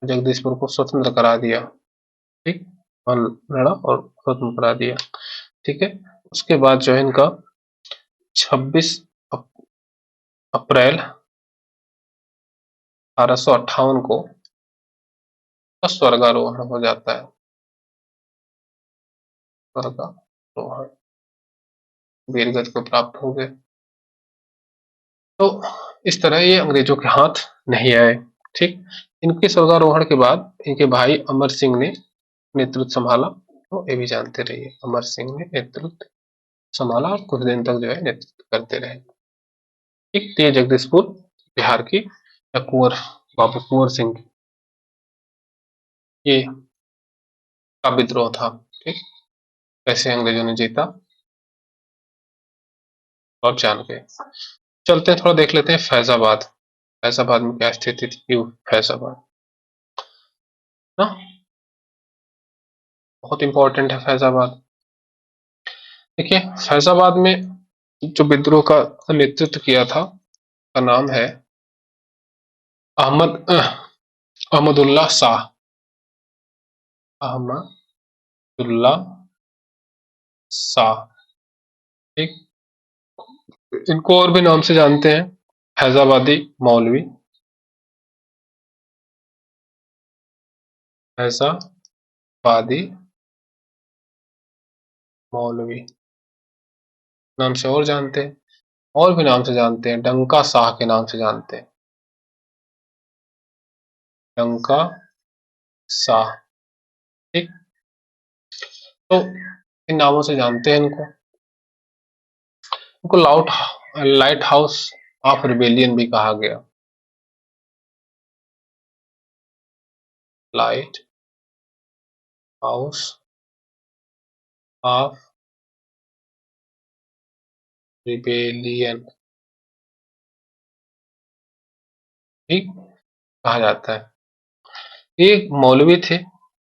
जगदीशपुर को स्वतंत्र करा दिया। ठीक, और लड़ा और स्वतंत्र करा दिया। ठीक है, उसके बाद जो है इनका 26 अप्रैल 1858 को स्वर्गारोहण हो जाता है, स्वर्गारोहण, वीरगति को प्राप्त हो गए। तो इस तरह ये अंग्रेजों के हाथ नहीं आए। ठीक, इनके स्वर्गारोहण के बाद इनके भाई अमर सिंह ने नेतृत्व संभाला, तो ये भी जानते रहिए, अमर सिंह ने नेतृत्व संभाला और कुछ दिन तक जो है नेतृत्व करते रहे। ठीक, तो ये जगदीशपुर बिहार की, या कुंवर बाबू कुंवर सिंह की ये का विद्रोह था। ठीक, कैसे अंग्रेजों ने जीता और जान गए। चलते हैं, थोड़ा देख लेते हैं फैजाबाद, फैजाबाद में क्या स्थिति थी, फैजाबाद ना, बहुत इंपॉर्टेंट है फैजाबाद। देखिए, फैजाबाद में जो विद्रोह का नेतृत्व किया था, का नाम है अहमदुल्ला शाह, अहमदुल्ला शाह। ठीक, इनको और भी नाम से जानते हैं, फैजाबादी मौलवी, फैजाबादी मौलवी नाम से और जानते हैं, और भी नाम से जानते हैं, डंका शाह के नाम से जानते हैं, डंका शाह। ठीक, तो इन नामों से जानते हैं इनको। इनको लाइट हाउस ऑफ रिबेलियन भी कहा गया, लाइट हाउस ऑफ रिबेलियन भी कहा जाता है। ये एक मौलवी थे,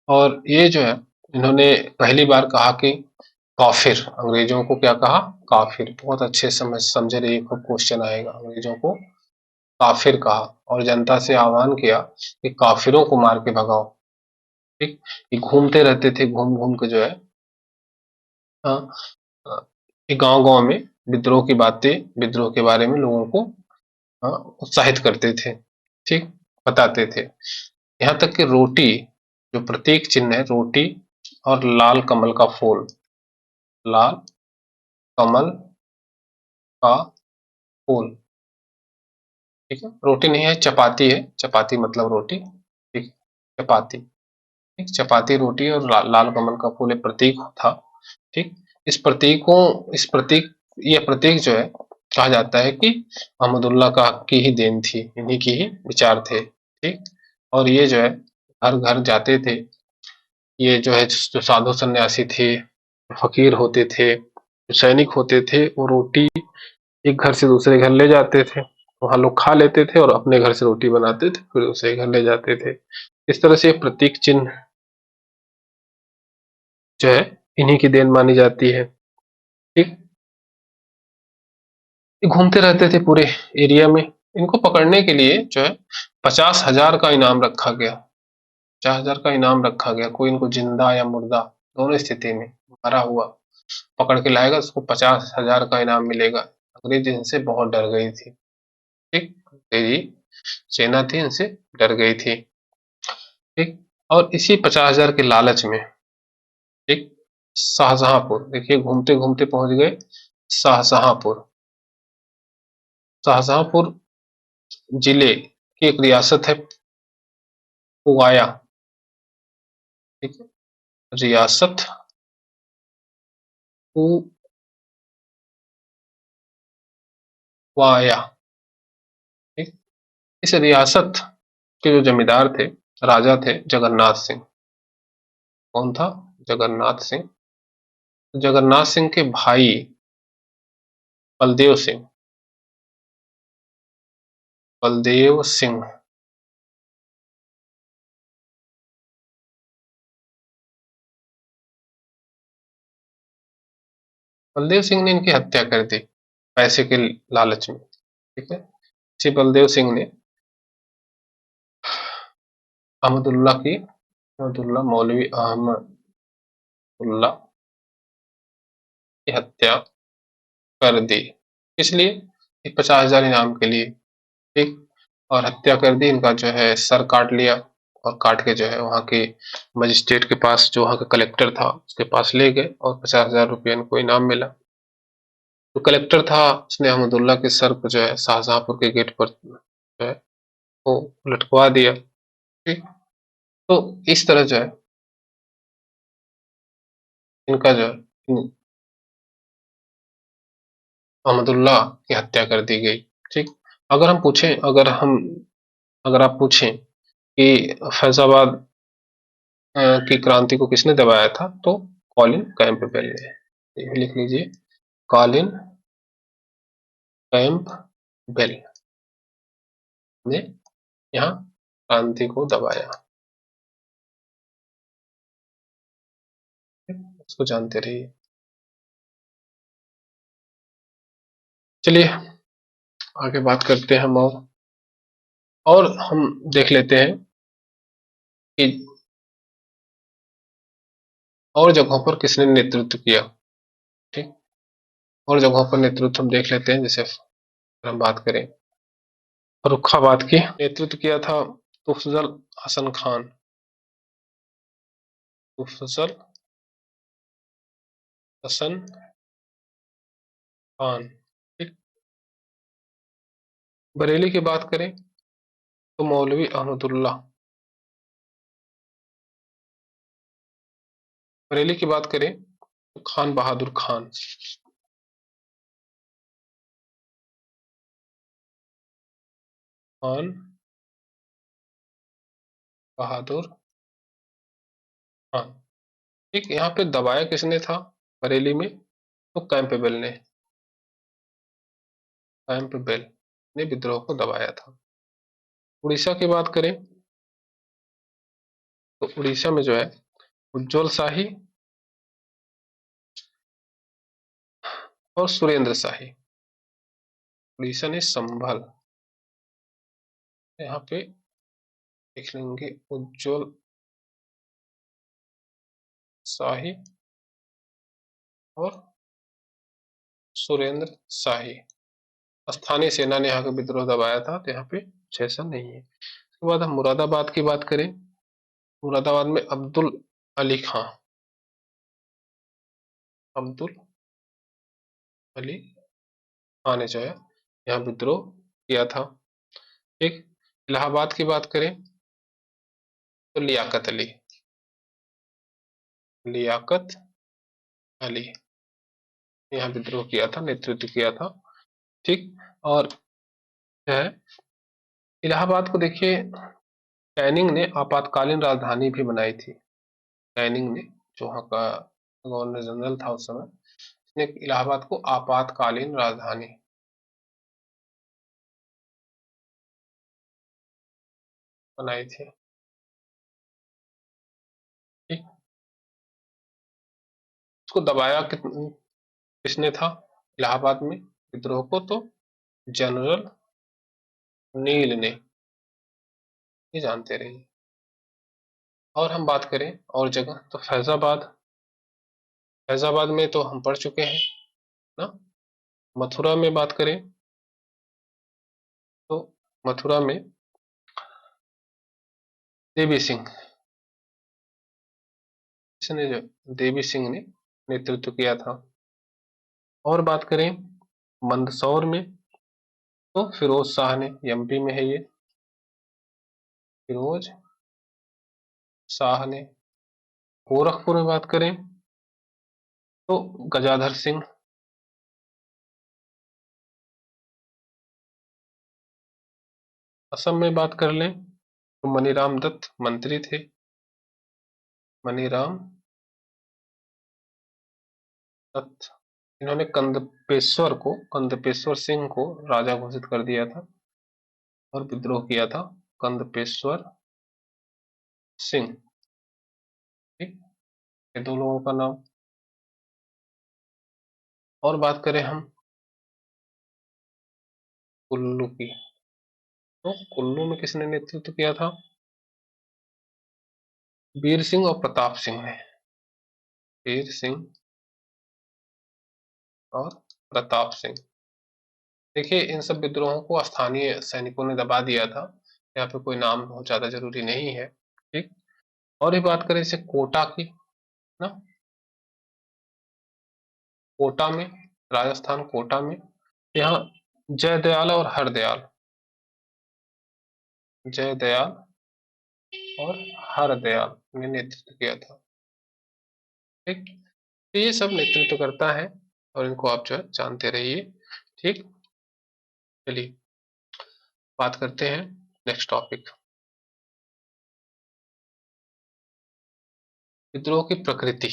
और ये जो है इन्होंने पहली बार कहा कि काफिर, अंग्रेजों को क्या कहा, काफिर। बहुत अच्छे समझे रहिए, खूब क्वेश्चन आएगा, अंग्रेजों को काफिर कहा, और जनता से आह्वान किया कि काफिरों को मार के भगाओ। ठीक, ये घूमते रहते थे, घूम घूम के जो है हाँ, गांव गांव में विद्रोह की बातें, विद्रोह के बारे में लोगों को उत्साहित करते थे। ठीक, बताते थे। यहाँ तक कि रोटी, जो प्रतीक चिन्ह है, रोटी और लाल कमल का फूल, लाल कमल का फूल, ठीक है, रोटी नहीं है, चपाती है, चपाती मतलब रोटी। ठीक, चपाती, ठीक, चपाती रोटी और लाल कमल का फूल एक प्रतीक था। ठीक, इस प्रतीक ये प्रतीक जो है कहा जाता है कि अहमदुल्ला का की ही देन थी, इन्हीं की ही विचार थे। ठीक, और ये जो है हर घर जाते थे। ये जो है जो साधु सन्यासी थे, फकीर होते थे, सैनिक होते थे, वो रोटी एक घर से दूसरे घर ले जाते थे, वहां लोग खा लेते थे और अपने घर से रोटी बनाते थे, फिर दूसरे घर ले जाते थे। इस तरह से प्रतीक चिन्ह जो है इन्हीं की देन मानी जाती है। ठीक, ये घूमते रहते थे पूरे एरिया में। इनको पकड़ने के लिए जो है 50,000 का इनाम रखा गया। 50,000 का इनाम रखा गया। कोई इनको जिंदा या मुर्दा दोनों स्थिति में मरा हुआ पकड़ के लाएगा, उसको 50,000 का इनाम मिलेगा। अंग्रेज इनसे बहुत डर गई थी। ठीक, अंग्रेजी सेना थी इनसे डर गई थी। ठीक, और इसी 50,000 के लालच में एक शाहजहांपुर, देखिए घूमते घूमते पहुंच गए शाहजहांपुर। शाहजहांपुर जिले की एक रियासत है पुवाया। ठीक है, रियासत पुवाया। ठीक, इस रियासत के जो जमींदार थे, राजा थे जगन्नाथ सिंह। कौन था? जगन्नाथ सिंह। जगन्नाथ सिंह के भाई बलदेव सिंह। बलदेव सिंह। बलदेव सिंह ने इनकी हत्या कर दी पैसे के लालच में। ठीक है, इसी बलदेव सिंह ने मौलवी अहमदुल्ला की हत्या कर दी। इसलिए 50,000 इनाम के लिए। ठीक, और हत्या कर दी। इनका जो है सर काट लिया और काट के जो है वहां के मजिस्ट्रेट के पास, जो वहां का कलेक्टर था उसके पास ले गए और 50,000 रुपया इनको इनाम मिला। जो कलेक्टर था उसने अहमदुल्ला के सर को जो है शाहजहांपुर के गेट पर जो है वो लटकवा दिया। ठीक, तो इस तरह जो है इनका जो है अहमदुल्ला की हत्या कर दी गई। ठीक, अगर आप पूछें कि फैजाबाद की क्रांति को किसने दबाया था, तो कॉलिन कैंपबेल ने। ये भी लिख लीजिए, कॉलिन कैंपबेल ने यहाँ क्रांति को दबाया। इसको जानते रहिए। चलिए आगे बात करते हैं हम, और हम देख लेते हैं कि और जगहों पर किसने नेतृत्व किया। ठीक, और जगहों पर नेतृत्व हम देख लेते हैं। जैसे अगर हम बात करें फर्रुखाबाद की, नेतृत्व किया था तुफजल हसन खान। तुफजल हसन खान। ठीक, बरेली की बात करें तो मौलवी अहमदुल्ला। बरेली की बात करें तो खान बहादुर खान। खान बहादुर खान। ठीक, यहाँ पे दबाया किसने था बरेली में? तो कैंपबेल ने। कैंपबेल ने विद्रोह को दबाया था। उड़ीसा की बात करें तो उड़ीसा में जो है उज्जवल शाही और सुरेंद्र शाही। उड़ीसा ने संभल, यहाँ पे देख लेंगे उज्जवल शाही और सुरेंद्र शाही। स्थानीय सेना ने यहाँ का विद्रोह दबाया था, तो यहाँ पे कुछ ऐसा नहीं है। उसके बाद हम मुरादाबाद की बात करें। मुरादाबाद में अब्दुल अली खां। अब्दुल अली खां ने जो है यहाँ विद्रोह किया था। ठीक, इलाहाबाद की बात करें तो लियाकत अली। लियाकत अली, यहाँ विद्रोह किया था, नेतृत्व किया था। ठीक। और जो है इलाहाबाद को देखिए, कैनिंग ने आपातकालीन राजधानी भी बनाई थी। कैनिंग ने, जो वहाँ का गवर्नर जनरल था उस समय, उसने इलाहाबाद को आपातकालीन राजधानी बनाई थी। ठीक। उसको दबाया किसने था इलाहाबाद में विद्रोह को? तो जनरल नील ने। ये जानते रहिए। और हम बात करें और जगह, तो फैजाबाद। फैजाबाद में तो हम पढ़ चुके हैं ना। मथुरा में बात करें तो मथुरा में देवी सिंह, इसने जो देवी सिंह ने नेतृत्व किया था। और बात करें मंदसौर में, तो फिरोज शाह ने, एमपी में है ये, फिरोज शाह ने। गोरखपुर में बात करें तो गजाधर सिंह। असम में बात कर लें तो मनीराम दत्त मंत्री थे। मनीराम दत्त, इन्होंने कंदपेश्वर सिंह को राजा घोषित कर दिया था और विद्रोह किया था। कंदपेश्वर सिंह। ठीक। ये दो लोगों का नाम। और बात करें हम कुल्लू की, तो कुल्लू में किसने नेतृत्व किया था? वीर सिंह और प्रताप सिंह ने। वीर सिंह और प्रताप सिंह। देखिए, इन सब विद्रोहों को स्थानीय सैनिकों ने दबा दिया था। यहाँ पे कोई नाम बहुत ज्यादा जरूरी नहीं है। ठीक। और भी बात करें जैसे कोटा की ना, कोटा में, राजस्थान कोटा में, यहाँ जयदयाल और हरदयाल, जयदयाल और हरदयाल ने नेतृत्व किया था। ठीक। तो ये सब नेतृत्व करता है और इनको आप जो है जानते रहिए। ठीक। चलिए बात करते हैं नेक्स्ट टॉपिक, विद्रोह की प्रकृति।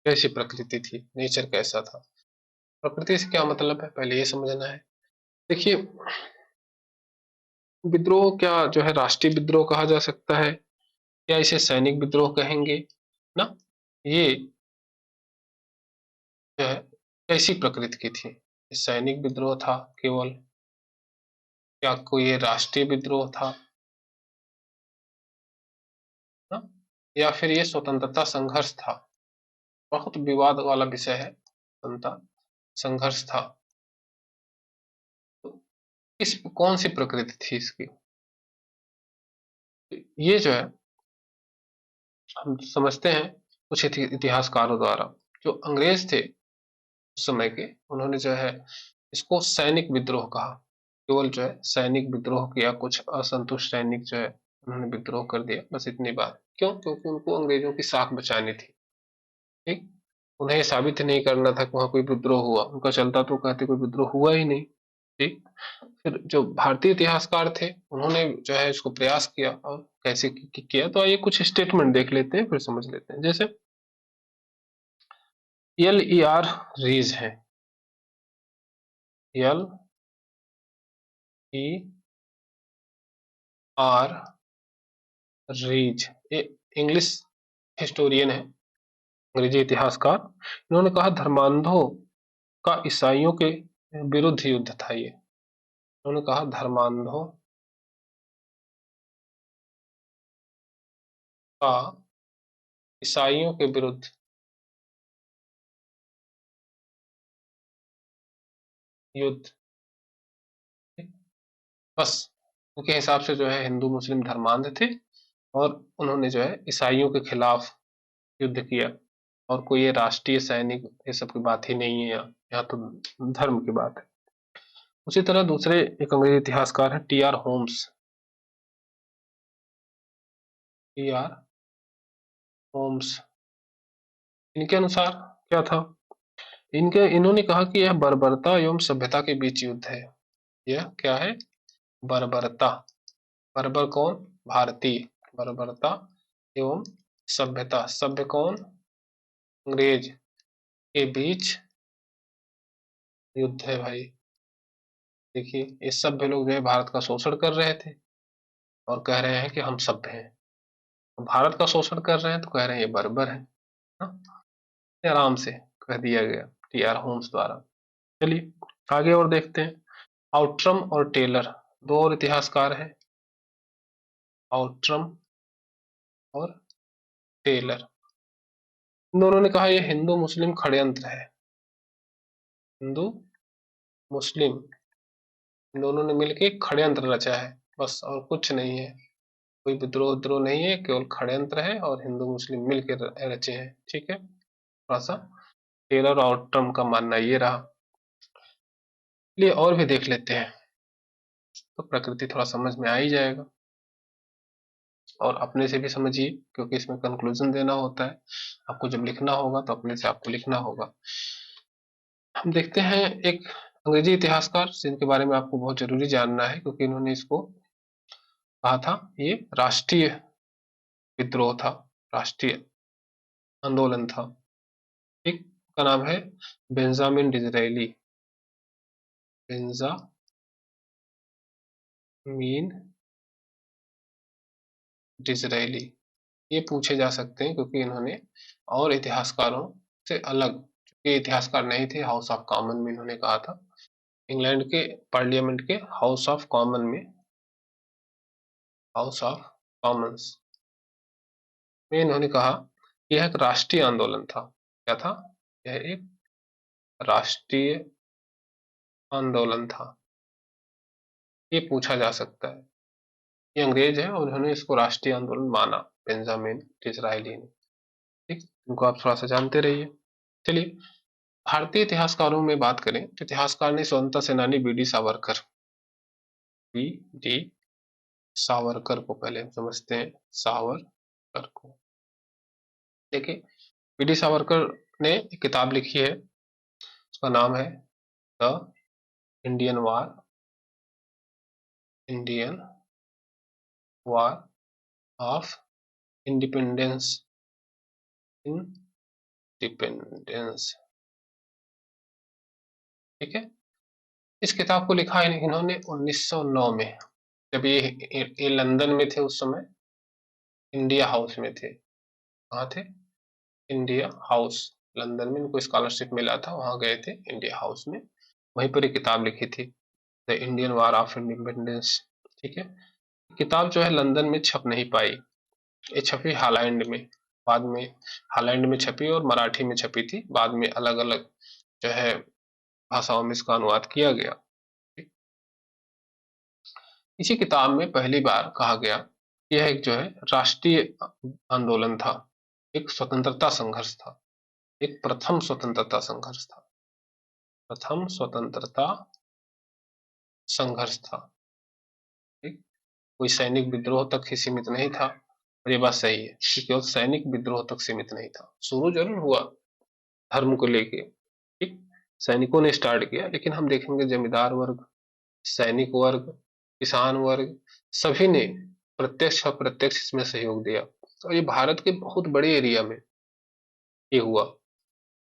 कैसी प्रकृति थी, नेचर कैसा था? प्रकृति से क्या मतलब है, पहले ये समझना है। देखिए, विद्रोह क्या जो है राष्ट्रीय विद्रोह कहा जा सकता है, या इसे सैनिक विद्रोह कहेंगे ना। ये जो है कैसी प्रकृति की थी? ये सैनिक विद्रोह था केवल, या कोई ये राष्ट्रीय विद्रोह था ना, या फिर ये स्वतंत्रता संघर्ष था? बहुत विवाद वाला विषय है, स्वतंत्रता संघर्ष था। तो किस कौन सी प्रकृति थी इसकी? ये जो है हम समझते हैं कुछ इतिहासकारों द्वारा। जो अंग्रेज थे उस समय के, उन्होंने जो है इसको सैनिक विद्रोह कहा। केवल जो है सैनिक विद्रोह किया, कुछ असंतुष्ट सैनिक जो है उन्होंने विद्रोह कर दिया, बस इतनी बात। क्यों? क्योंकि उनको अंग्रेजों की साख बचानी थी। ठीक। उन्हें साबित नहीं करना था कि वहां कोई विद्रोह हुआ, उनका चलता तो कहते कोई विद्रोह हुआ ही नहीं। ठीक। फिर जो भारतीय इतिहासकार थे उन्होंने जो है इसको प्रयास किया, और कैसे किया, तो आइए कुछ स्टेटमेंट देख लेते हैं फिर समझ लेते हैं। जैसे LER रीज है, LER रीज, ये इंग्लिश हिस्टोरियन है, अंग्रेजी इतिहासकार। इन्होंने कहा धर्मांधों का ईसाइयों के विरुद्ध युद्ध था ये। उन्होंने कहा धर्मांधों का ईसाइयों के विरुद्ध युद्ध। बस उनके हिसाब से जो है हिंदू मुस्लिम धर्मांध थे, और उन्होंने जो है ईसाइयों के खिलाफ युद्ध किया। और कोई ये राष्ट्रीय सैनिक ये सब की बात ही नहीं है, यहाँ तो धर्म की बात है। उसी तरह दूसरे एक अंग्रेजी इतिहासकार हैं TR होम्स। TR होम्स, इनके अनुसार क्या था? इन्होंने कहा कि यह बर्बरता एवं सभ्यता के बीच युद्ध है। यह क्या है? बर्बरता। बर्बर कौन? भारतीय। बर्बरता एवं सभ्यता, सभ्य कौन? अंग्रेज के बीच युद्ध है भाई। देखिए, ये सभ्य लोग जो है भारत का शोषण कर रहे थे और कह रहे हैं कि हम सभ्य हैं। भारत का शोषण कर रहे हैं तो कह रहे हैं ये बर्बर है। हाँ? आराम से कह दिया गया टी.आर. होम्स द्वारा। चलिए आगे और देखते हैं। आउट्रम और टेलर दो और इतिहासकार हैं। आउट्रम और टेलर, इन दोनों ने कहा यह हिंदू मुस्लिम षड्यंत्र है। हिंदू मुस्लिम इन दोनों ने मिलकर एक षड्यंत्र रचा है, बस और कुछ नहीं है। कोई विद्रोह नहीं है, केवल षड्यंत्र है और हिंदू मुस्लिम मिलकर रचे हैं। ठीक है, थोड़ा सा टेलर और आउट्रम का मानना ये रहा। लिए और भी देख लेते हैं तो प्रकृति थोड़ा समझ में आ ही जाएगा, और अपने से भी समझिए क्योंकि इसमें कंक्लूजन देना होता है। आपको जब लिखना होगा तो अपने से आपको लिखना होगा। हम देखते हैं एक अंग्रेजी इतिहासकार जिनके बारे में आपको बहुत जरूरी जानना है, क्योंकि इन्होंने इसको कहा था ये राष्ट्रीय विद्रोह था, राष्ट्रीय आंदोलन था। एक का नाम है बेंजामिन डिज़राएली। बेंजामिन डिज़राएली, ये पूछे जा सकते हैं क्योंकि इन्होंने और इतिहासकारों से अलग, ये इतिहासकार नहीं थे, हाउस ऑफ कॉमन में इन्होंने कहा था, इंग्लैंड के पार्लियामेंट के हाउस ऑफ कॉमन में, हाउस ऑफ कॉमन्स में इन्होंने कहा कि यह एक राष्ट्रीय आंदोलन था। क्या था? यह एक राष्ट्रीय आंदोलन था। ये पूछा जा सकता है। ये अंग्रेज है और उन्होंने इसको राष्ट्रीय आंदोलन माना, बेंजामिन डिज़राएली ने। ठीक, इनको आप थोड़ा सा जानते रहिए। चलिए भारतीय इतिहासकारों में बात करें तो इतिहासकार ने स्वतंत्रता सेनानी B D Savarkar, B D Savarkar को पहले हम समझते हैं। सावरकर को देखिए, बी डी सावरकर ने एक किताब लिखी है, उसका नाम है the Indian war, Indian war of independence, independence. ठीक है, इस किताब को लिखा है इन्होंने 1909 में, जब ये लंदन में थे उस समय, इंडिया हाउस में थे। कहाँ थे? इंडिया हाउस, लंदन में इनको स्कॉलरशिप मिला था, वहां गए थे इंडिया हाउस में, वहीं पर एक किताब लिखी थी the Indian war of independence. ठीक है, किताब जो है लंदन में छप नहीं पाई, ये छपी हॉलैंड में, बाद में हॉलैंड में छपी और मराठी में छपी थी, बाद में अलग अलग जो है भाषाओं में इसका अनुवाद किया गया। इसी किताब में पहली बार कहा गया कि यह एक जो है राष्ट्रीय आंदोलन था, एक स्वतंत्रता संघर्ष था, एक प्रथम स्वतंत्रता संघर्ष था, प्रथम स्वतंत्रता संघर्ष था। ठीक, कोई सैनिक विद्रोह तक ही सीमित नहीं था, और ये बात सही है कि केवल सैनिक विद्रोह तक सीमित नहीं था। शुरू जरूर हुआ धर्म को लेके, ठीक, सैनिकों ने स्टार्ट किया, लेकिन हम देखेंगे जमींदार वर्ग, सैनिक वर्ग, किसान वर्ग, सभी ने प्रत्यक्ष अप्रत्यक्ष इसमें सहयोग दिया, और ये भारत के बहुत बड़े एरिया में ये हुआ।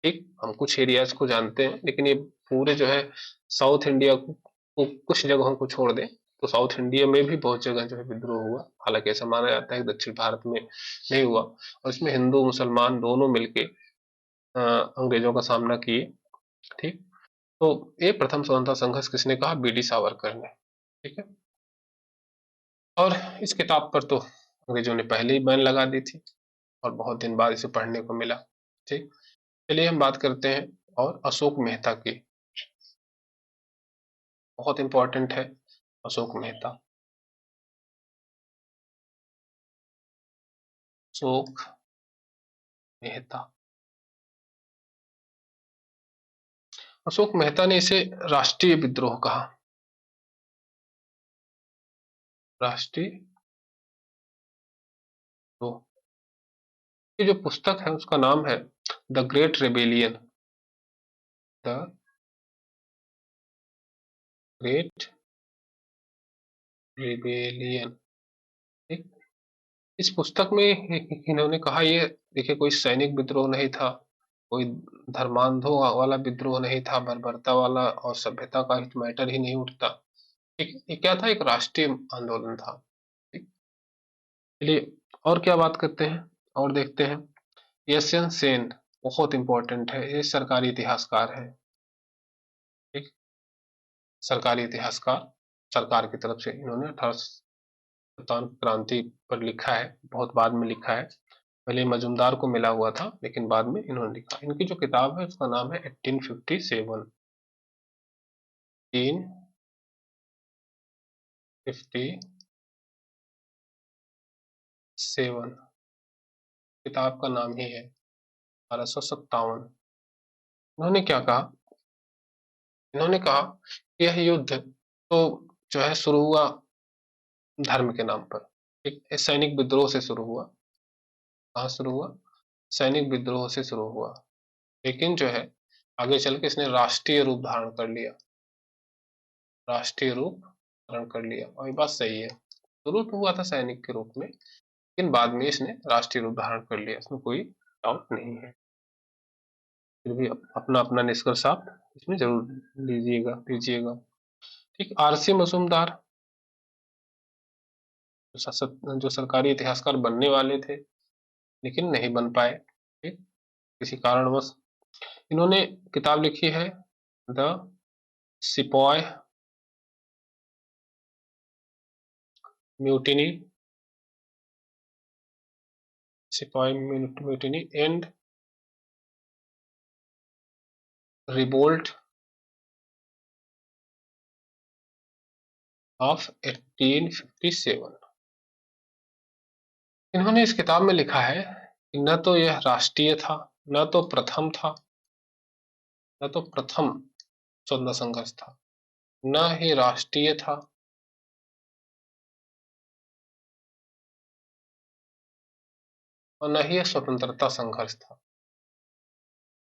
ठीक, हम कुछ एरियाज को जानते हैं, लेकिन ये पूरे जो है साउथ इंडिया को कुछ जगहों को छोड़ दें तो साउथ इंडिया में भी बहुत जगह जो है विद्रोह हुआ। हालांकि ऐसा माना जाता है कि दक्षिण भारत में नहीं हुआ, और इसमें हिंदू मुसलमान दोनों मिलके अंग्रेजों का सामना किए। ठीक, तो ये प्रथम स्वतंत्रता संघर्ष किसने कहा? बी डी सावरकर ने। ठीक है, और इस किताब पर तो अंग्रेजों ने पहले ही बैन लगा दी थी, और बहुत दिन बाद इसे पढ़ने को मिला। ठीक, चलिए हम बात करते हैं और अशोक मेहता की, बहुत इंपॉर्टेंट है अशोक मेहता। अशोक मेहता, अशोक मेहता ने इसे राष्ट्रीय विद्रोह कहा, राष्ट्रीय विद्रोह। ये जो पुस्तक है उसका नाम है the great rebellion. The great rebellion. ठीक। इस पुस्तक में इन्होंने कहा, ये देखिए, कोई सैनिक विद्रोह नहीं था, कोई धर्मांधों वाला विद्रोह नहीं था, बर्बरता वाला और सभ्यता का मैटर ही नहीं उठता। ठीक, ये क्या था, एक राष्ट्रीय आंदोलन था। ठीक। चलिए और क्या बात करते हैं और देखते हैं। यशवंत सेन बहुत इंपॉर्टेंट है, ये सरकारी इतिहासकार है। ठीक। सरकारी इतिहासकार, सरकार की तरफ से इन्होंने 1857 क्रांति पर लिखा है, बहुत बाद में लिखा है। पहले मजूमदार को मिला हुआ था लेकिन बाद में इन्होंने लिखा। इनकी जो किताब है उसका नाम है 1857। 1857 किताब का नाम ही है। 1857। इन्होंने क्या कहा, इन्होंने कहा कि यह युद्ध तो जो है शुरू हुआ धर्म के नाम पर। एक सैनिक विद्रोह से शुरू हुआ। कहाँ शुरू हुआ, सैनिक विद्रोह से शुरू हुआ, लेकिन जो है आगे चल के इसने राष्ट्रीय रूप धारण कर लिया। राष्ट्रीय रूप धारण कर लिया, और ये बात सही है। शुरू तो हुआ था सैनिक के रूप में, लेकिन बाद में इसने राष्ट्रीय रूप धारण कर लिया, इसमें कोई डाउट नहीं है। फिर भी अपना अपना निष्कर्ष आप इसमें जरूर लीजिएगा दीजिएगा। ठीक। आरसी मजूमदार जो सरकारी इतिहासकार बनने वाले थे लेकिन नहीं बन पाए। ठीक। किसी कारणवश इन्होंने किताब लिखी है the sepoy mutiny, sepoy mutiny and revolt of 1857। इन्होंने इस किताब में लिखा है कि न तो यह राष्ट्रीय था, न तो प्रथम था, न तो प्रथम स्वतंत्रता संघर्ष था, न ही राष्ट्रीय था, और न ही यह स्वतंत्रता संघर्ष था,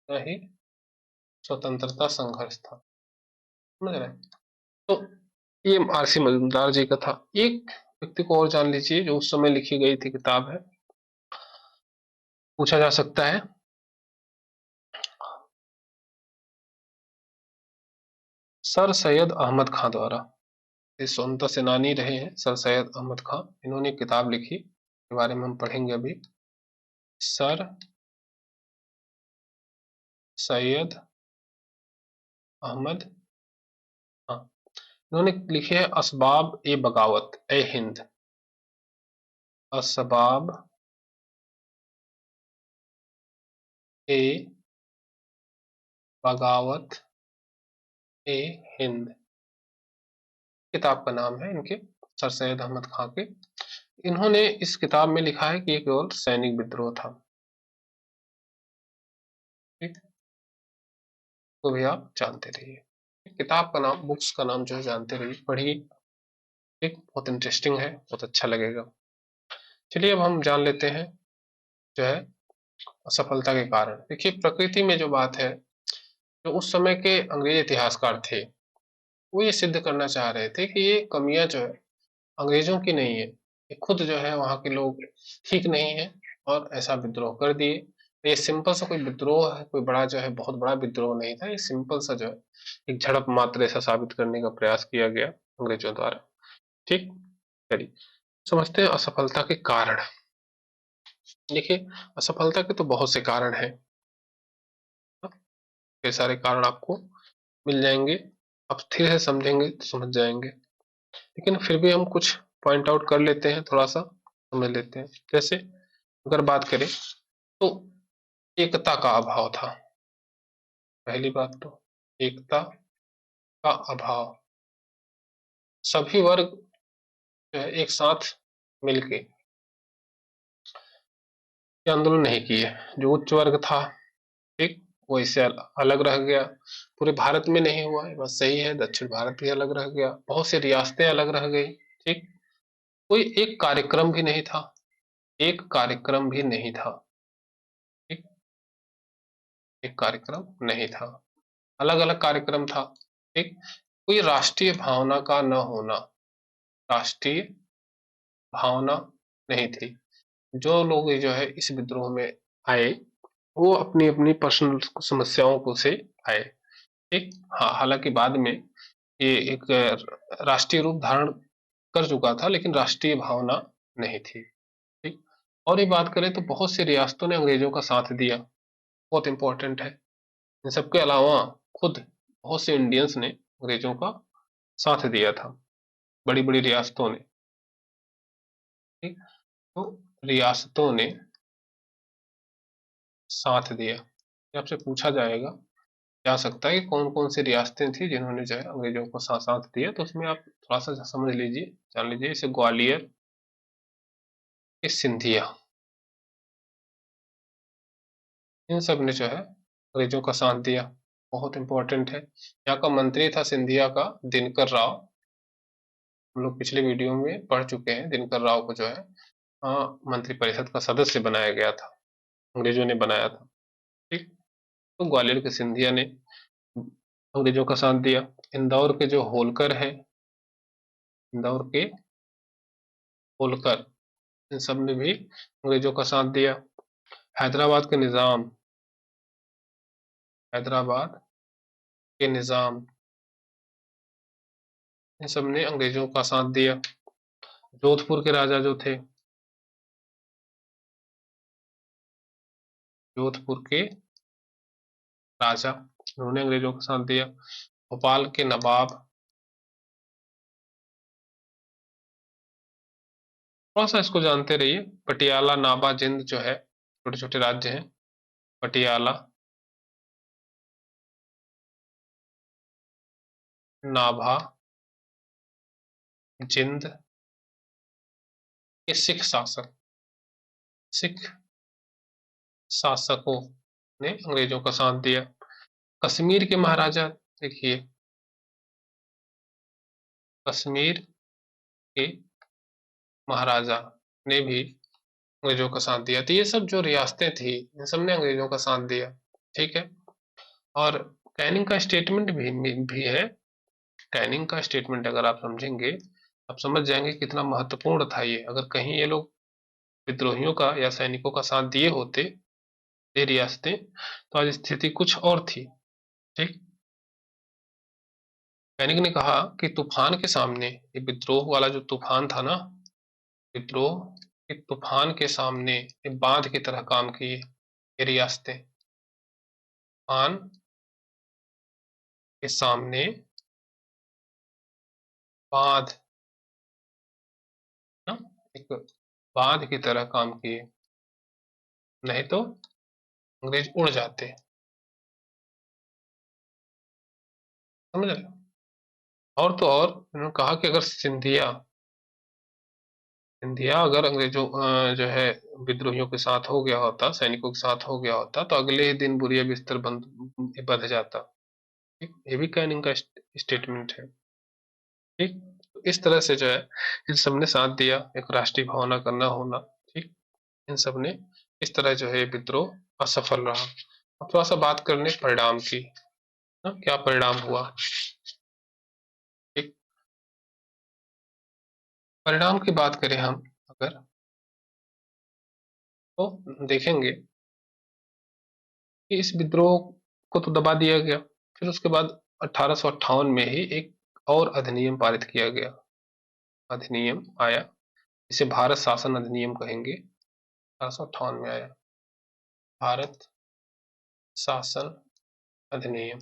न ही स्वतंत्रता संघर्ष था। समझ रहे हैं? तो ये आरसी मजूमदार जी का था। एक व्यक्ति को और जान लीजिए जो उस समय लिखी गई थी किताब है, पूछा जा सकता है। सर सैयद अहमद खां द्वारा, ये स्वतंत्रता सेनानी रहे हैं सर सैयद अहमद खां। इन्होंने एक किताब लिखी, के बारे में हम पढ़ेंगे अभी। सर सैयद अहमद खां, इन्होंने लिखी है असबाब ए बगावत ए हिंद। असबाब ए बगावत ए हिंद, किताब का नाम है इनके, सर सैयद अहमद खां के। इन्होंने इस किताब में लिखा है कि ये केवल सैनिक विद्रोह था। ठीक। तो भी आप जानते रहिए। किताब का नाम, बुक्स का नाम जो है जानते रहिए, पढ़िए। ठीक, बहुत इंटरेस्टिंग है, बहुत अच्छा लगेगा। चलिए अब हम जान लेते हैं जो है असफलता के कारण। देखिए प्रकृति में जो बात है, जो उस समय के अंग्रेज इतिहासकार थे वो ये सिद्ध करना चाह रहे थे कि ये कमियां जो है अंग्रेजों की नहीं है, ये खुद जो है वहां के लोग ठीक नहीं है और ऐसा विद्रोह कर दिए। ये सिंपल सा कोई विद्रोह है, कोई बड़ा जो है बहुत बड़ा विद्रोह नहीं था, ये सिंपल सा जो है एक झड़प मात्र ऐसा साबित करने का प्रयास किया गया अंग्रेजों द्वारा। ठीक। चलिए समझते हैं असफलता के कारण। देखिए असफलता के तो बहुत से कारण हैं, कई सारे कारण आपको मिल जाएंगे, आप स्थिर है समझेंगे तो समझ जाएंगे, लेकिन फिर भी हम कुछ पॉइंट आउट कर लेते हैं, थोड़ा सा समझ लेते हैं। जैसे अगर बात करें तो एकता का अभाव था। पहली बात तो एकता का अभाव, सभी वर्ग जो है एक साथ मिलके ये आंदोलन नहीं किए। जो उच्च वर्ग था, ठीक, वो इससे अलग रह गया। पूरे भारत में नहीं हुआ, ये बात सही है, दक्षिण भारत भी अलग रह गया, बहुत सी रियासतें अलग रह गई। ठीक। कोई एक कार्यक्रम भी नहीं था, एक कार्यक्रम भी नहीं था। एक कार्यक्रम नहीं था, अलग अलग कार्यक्रम था। ठीक, कोई राष्ट्रीय भावना का न होना, राष्ट्रीय भावना नहीं थी। जो लोग जो है इस विद्रोह में आए, वो अपनी अपनी पर्सनल समस्याओं को से आए। ठीक, हाँ, हालांकि बाद में ये एक राष्ट्रीय रूप धारण कर चुका था, लेकिन राष्ट्रीय भावना नहीं थी। ठीक, और ये बात करें तो बहुत सी रियासतों ने अंग्रेजों का साथ दिया, बहुत इंपॉर्टेंट है। इन सबके अलावा खुद बहुत से इंडियंस ने अंग्रेजों का साथ दिया था, बड़ी बड़ी रियासतों ने। ठीक, तो रियासतों ने साथ दिया, ये आपसे पूछा जाएगा, जा सकता है कि कौन कौन सी रियासतें थी जिन्होंने जो है अंग्रेजों को साथ साथ दिया, तो उसमें आप थोड़ा सा समझ लीजिए, जान लीजिए। जैसे ग्वालियर के सिंधिया, इन सब ने जो है अंग्रेजों का साथ दिया, बहुत इंपॉर्टेंट है। यहाँ का मंत्री था सिंधिया का दिनकर राव, हम लोग पिछले वीडियो में पढ़ चुके हैं। दिनकर राव को जो है मंत्रिपरिषद का सदस्य बनाया गया था, अंग्रेजों ने बनाया था। ठीक, तो ग्वालियर के सिंधिया ने अंग्रेजों का साथ दिया। इंदौर के जो होलकर है, इंदौर के होलकर, इन सब ने भी अंग्रेजों का साथ दिया। हैदराबाद के निजाम, हैदराबाद के निजाम, इन सब ने अंग्रेजों का साथ दिया। जोधपुर के राजा जो थे, जोधपुर के राजा, उन्होंने अंग्रेजों का साथ दिया। भोपाल के नवाब, थोड़ा सा इसको जानते रहिए। पटियाला, नाभा, जिंद जो है छोटे छोटे राज्य हैं। पटियाला, नाभा, जिंद, ये सिख शासक, सिख शासकों ने अंग्रेजों का साथ दिया। कश्मीर के महाराजा देखिए, कश्मीर के महाराजा ने भी अंग्रेजों का साथ दिया। तो ये सब जो रियासतें थी, इन सब ने अंग्रेजों का साथ दिया। ठीक है, और कैनिंग का स्टेटमेंट भी है। कैनिंग का स्टेटमेंट अगर आप समझेंगे, आप समझ जाएंगे कितना महत्वपूर्ण था ये। अगर कहीं ये लोग विद्रोहियों का या सैनिकों का साथ दिए होते, ये रियासतें, तो आज स्थिति कुछ और थी। ठीक, कैनिंग ने कहा कि तूफान के सामने, ये विद्रोह वाला जो तूफान था ना, विद्रोह के तूफान के सामने ये बांध की तरह काम किए ये रियासतें। तूफान के सामने बांध, ना, एक बांध की तरह काम किए, नहीं तो अंग्रेज उड़ जाते। समझ रहे हो? और तो और उन्होंने कहा कि अगर सिंधिया, सिंधिया अगर अंग्रेजों जो है विद्रोहियों के साथ हो गया होता, सैनिकों के साथ हो गया होता, तो अगले ही दिन बुरिया बिस्तर बंद बंध जाता। ठीक, ये भी कैनिंग का स्टेटमेंट है। ठीक, तो इस तरह से जो है इन सब ने साथ दिया, एक राष्ट्रीय भावना का न होना। ठीक, इन सब ने इस तरह जो है विद्रोह असफल रहा। अब थोड़ा सा बात करने परिणाम की, ना, क्या परिणाम हुआ। ठीक, परिणाम की बात करें हम अगर, तो देखेंगे कि इस विद्रोह को तो दबा दिया गया। फिर उसके बाद 1858 में ही एक और अधिनियम पारित किया गया, अधिनियम आया, इसे भारत शासन अधिनियम कहेंगे। 1858 में आया भारत शासन अधिनियम।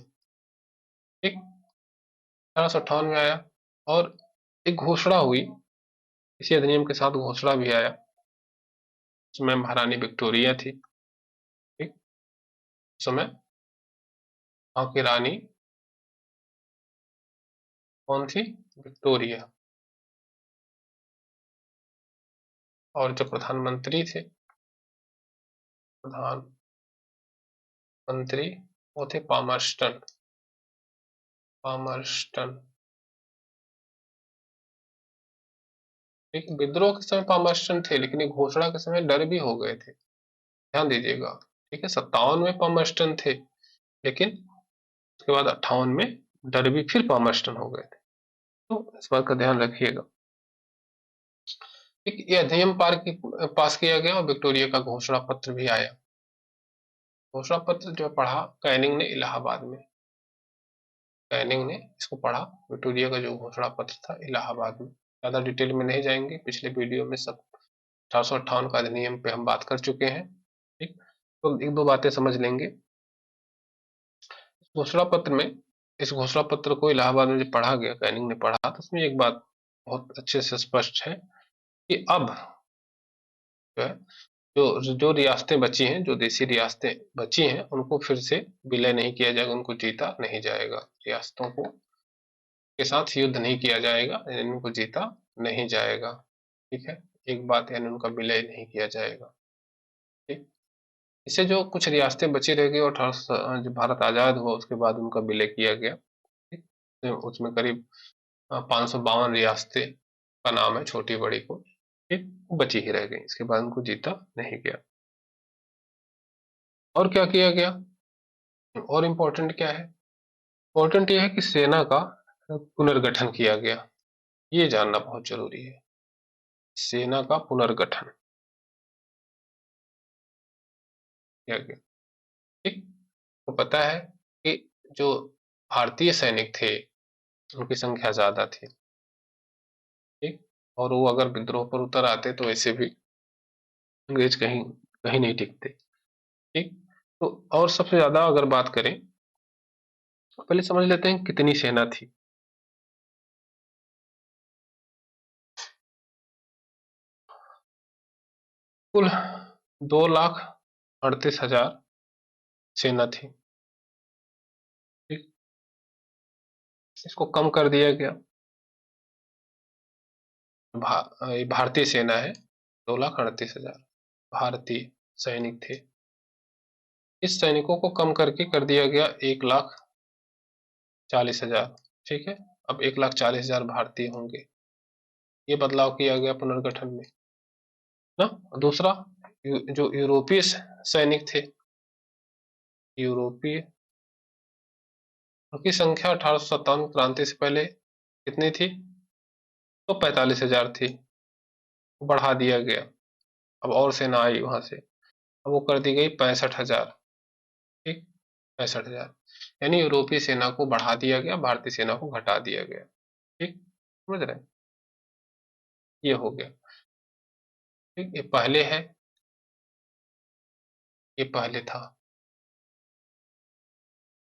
ठीक, 1858 में आया, और एक घोषणा हुई, इसी अधिनियम के साथ घोषणा भी आया। उसमें महारानी विक्टोरिया थी। ठीक, उस समय वहां की रानी कौन थी? विक्टोरिया। और जो प्रधानमंत्री थे, प्रधानमंत्री, वो थे पामर्स्टन, पामर्स्टन। ठीक, विद्रोह के समय पामर्स्टन थे, लेकिन ये घोषणा के समय डर भी हो गए थे, ध्यान दीजिएगा। ठीक है, 57 में पामर्स्टन थे, लेकिन उसके बाद 58 में डर्बी फिर पामर्स्टन हो गए थे। तो इस बात का ध्यान रखिएगा। एक ये अधिनियम पास किया गया और विक्टोरिया का घोषणा पत्र भी आया। घोषणा पत्र जो पढ़ा कैनिंग ने इलाहाबाद में, कैनिंग ने इसको पढ़ा, विक्टोरिया का जो घोषणा पत्र था इलाहाबाद में। ज्यादा डिटेल में नहीं जाएंगे, पिछले वीडियो में सब 1858 का अधिनियम पे हम बात कर चुके हैं। ठीक, तो एक दो बातें समझ लेंगे। घोषणा पत्र में, इस घोषणा पत्र को इलाहाबाद में जब पढ़ा गया, कैनिंग ने पढ़ा, तो उसमें एक बात बहुत अच्छे से स्पष्ट है कि अब जो है, जो जो रियासतें बची हैं, जो देसी रियासतें बची हैं, उनको फिर से विलय नहीं किया जाएगा, उनको जीता नहीं जाएगा, रियासतों को के साथ युद्ध नहीं किया जाएगा, यानी उनको जीता नहीं जाएगा। ठीक है, एक बात, यानी उनका विलय नहीं किया जाएगा। ठीक, इससे जो कुछ रियासतें बची रह गई और 18 जब भारत आजाद हुआ उसके बाद उनका विलय किया गया। ठीक, तो उसमें करीब 552 रियासतें का नाम है, छोटी बड़ी को, ठीक, बची ही रह गई, इसके बाद उनको जीता नहीं गया। और क्या किया गया, और इम्पोर्टेंट क्या है, इम्पोर्टेंट यह है कि सेना का पुनर्गठन किया गया, ये जानना बहुत जरूरी है। सेना का पुनर्गठन किया गया। ठीक, तो पता है कि जो भारतीय सैनिक थे उनकी संख्या ज्यादा थी। ठीक, और वो अगर विद्रोह पर उतर आते तो वैसे भी अंग्रेज कहीं कहीं नहीं टिकते। ठीक, तो और सबसे ज्यादा अगर बात करें तो पहले समझ लेते हैं कितनी सेना थी। कुल 2,38,000 सेना थी। ठीक, इसको कम कर दिया गया, ये भारतीय सेना है, 2,38,000 भारतीय सैनिक थे। इस सैनिकों को कम करके कर दिया गया 1,40,000। ठीक है, अब 1,40,000 भारतीय होंगे, ये बदलाव किया गया पुनर्गठन में ना। दूसरा, जो यूरोपीय सैनिक थे, यूरोपीय, उनकी संख्या 1857 क्रांति से पहले कितनी थी, तो 45,000 थी, बढ़ा दिया गया। अब और सेना आई वहां से, अब वो कर दी गई 65,000। ठीक, 65,000, यानी यूरोपीय सेना को बढ़ा दिया गया, भारतीय सेना को घटा दिया गया। ठीक, समझ रहे हैं, ये हो गया। ठीक, ये पहले है, ये पहले था।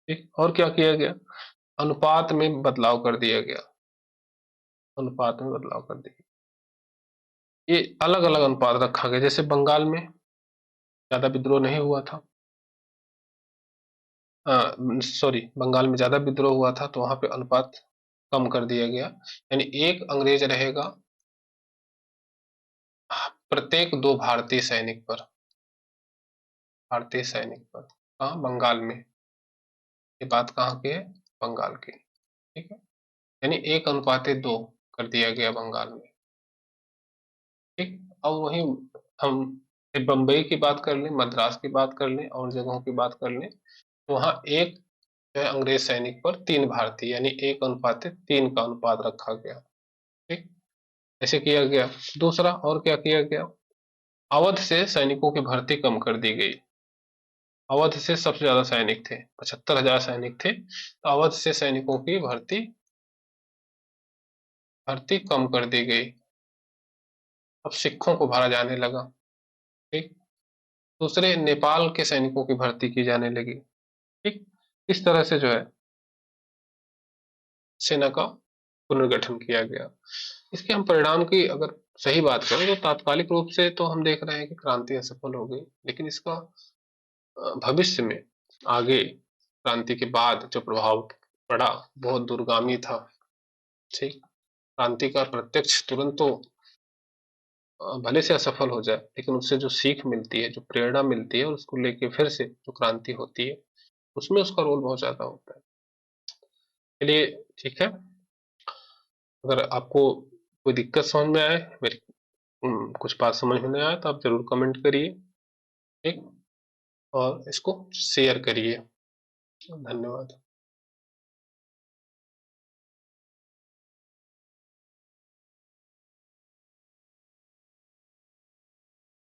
ठीक, और क्या किया गया, अनुपात में बदलाव कर दिया गया, अनुपात में बदलाव कर दिया, ये अलग अलग अनुपात रखा गया। जैसे बंगाल में ज्यादा विद्रोह नहीं हुआ था, सॉरी, बंगाल में ज्यादा विद्रोह हुआ था तो वहां पे अनुपात कम कर दिया गया, यानी एक अंग्रेज रहेगा प्रत्येक 2 भारतीय सैनिक पर, भारतीय सैनिक पर। कहाँ, बंगाल में, ये बात कहाँ की है, बंगाल की। ठीक है, यानी 1:2 कर दिया गया बंगाल में। ठीक, और वहीं हम बम्बई की बात कर लें, मद्रास की बात कर लें और जगहों की बात कर लें, तो वहां एक जो है अंग्रेज सैनिक पर 3 भारतीय, यानी 1:3 का अनुपात रखा गया। ठीक, ऐसे किया गया। दूसरा, और क्या किया गया, अवध से सैनिकों की भर्ती कम कर दी गई। अवध से सबसे ज्यादा सैनिक थे, 75,000 सैनिक थे, तो अवध से सैनिकों की भर्ती भर्ती कम कर दी गई। अब सिखों को भरा जाने लगा। ठीक, दूसरे, नेपाल के सैनिकों की भर्ती की जाने लगी। ठीक, इस तरह से जो है सेना का पुनर्गठन किया गया। इसके हम परिणाम की अगर सही बात करें तो तात्कालिक रूप से तो हम देख रहे हैं कि क्रांति असफल हो गई, लेकिन इसका भविष्य में, आगे क्रांति के बाद जो प्रभाव पड़ा बहुत दूरगामी था। ठीक, क्रांति का प्रत्यक्ष तुरंत तो भले से असफल हो जाए, लेकिन उससे जो सीख मिलती है, जो प्रेरणा मिलती है, उसको लेके फिर से जो क्रांति होती है, उसमें उसका रोल बहुत ज्यादा होता है। चलिए, ठीक है, अगर आपको कोई दिक्कत समझ में आए, मेरी कुछ बात समझ में नहीं आए, तो आप जरूर कमेंट करिए। ठीक, और इसको शेयर करिए। धन्यवाद।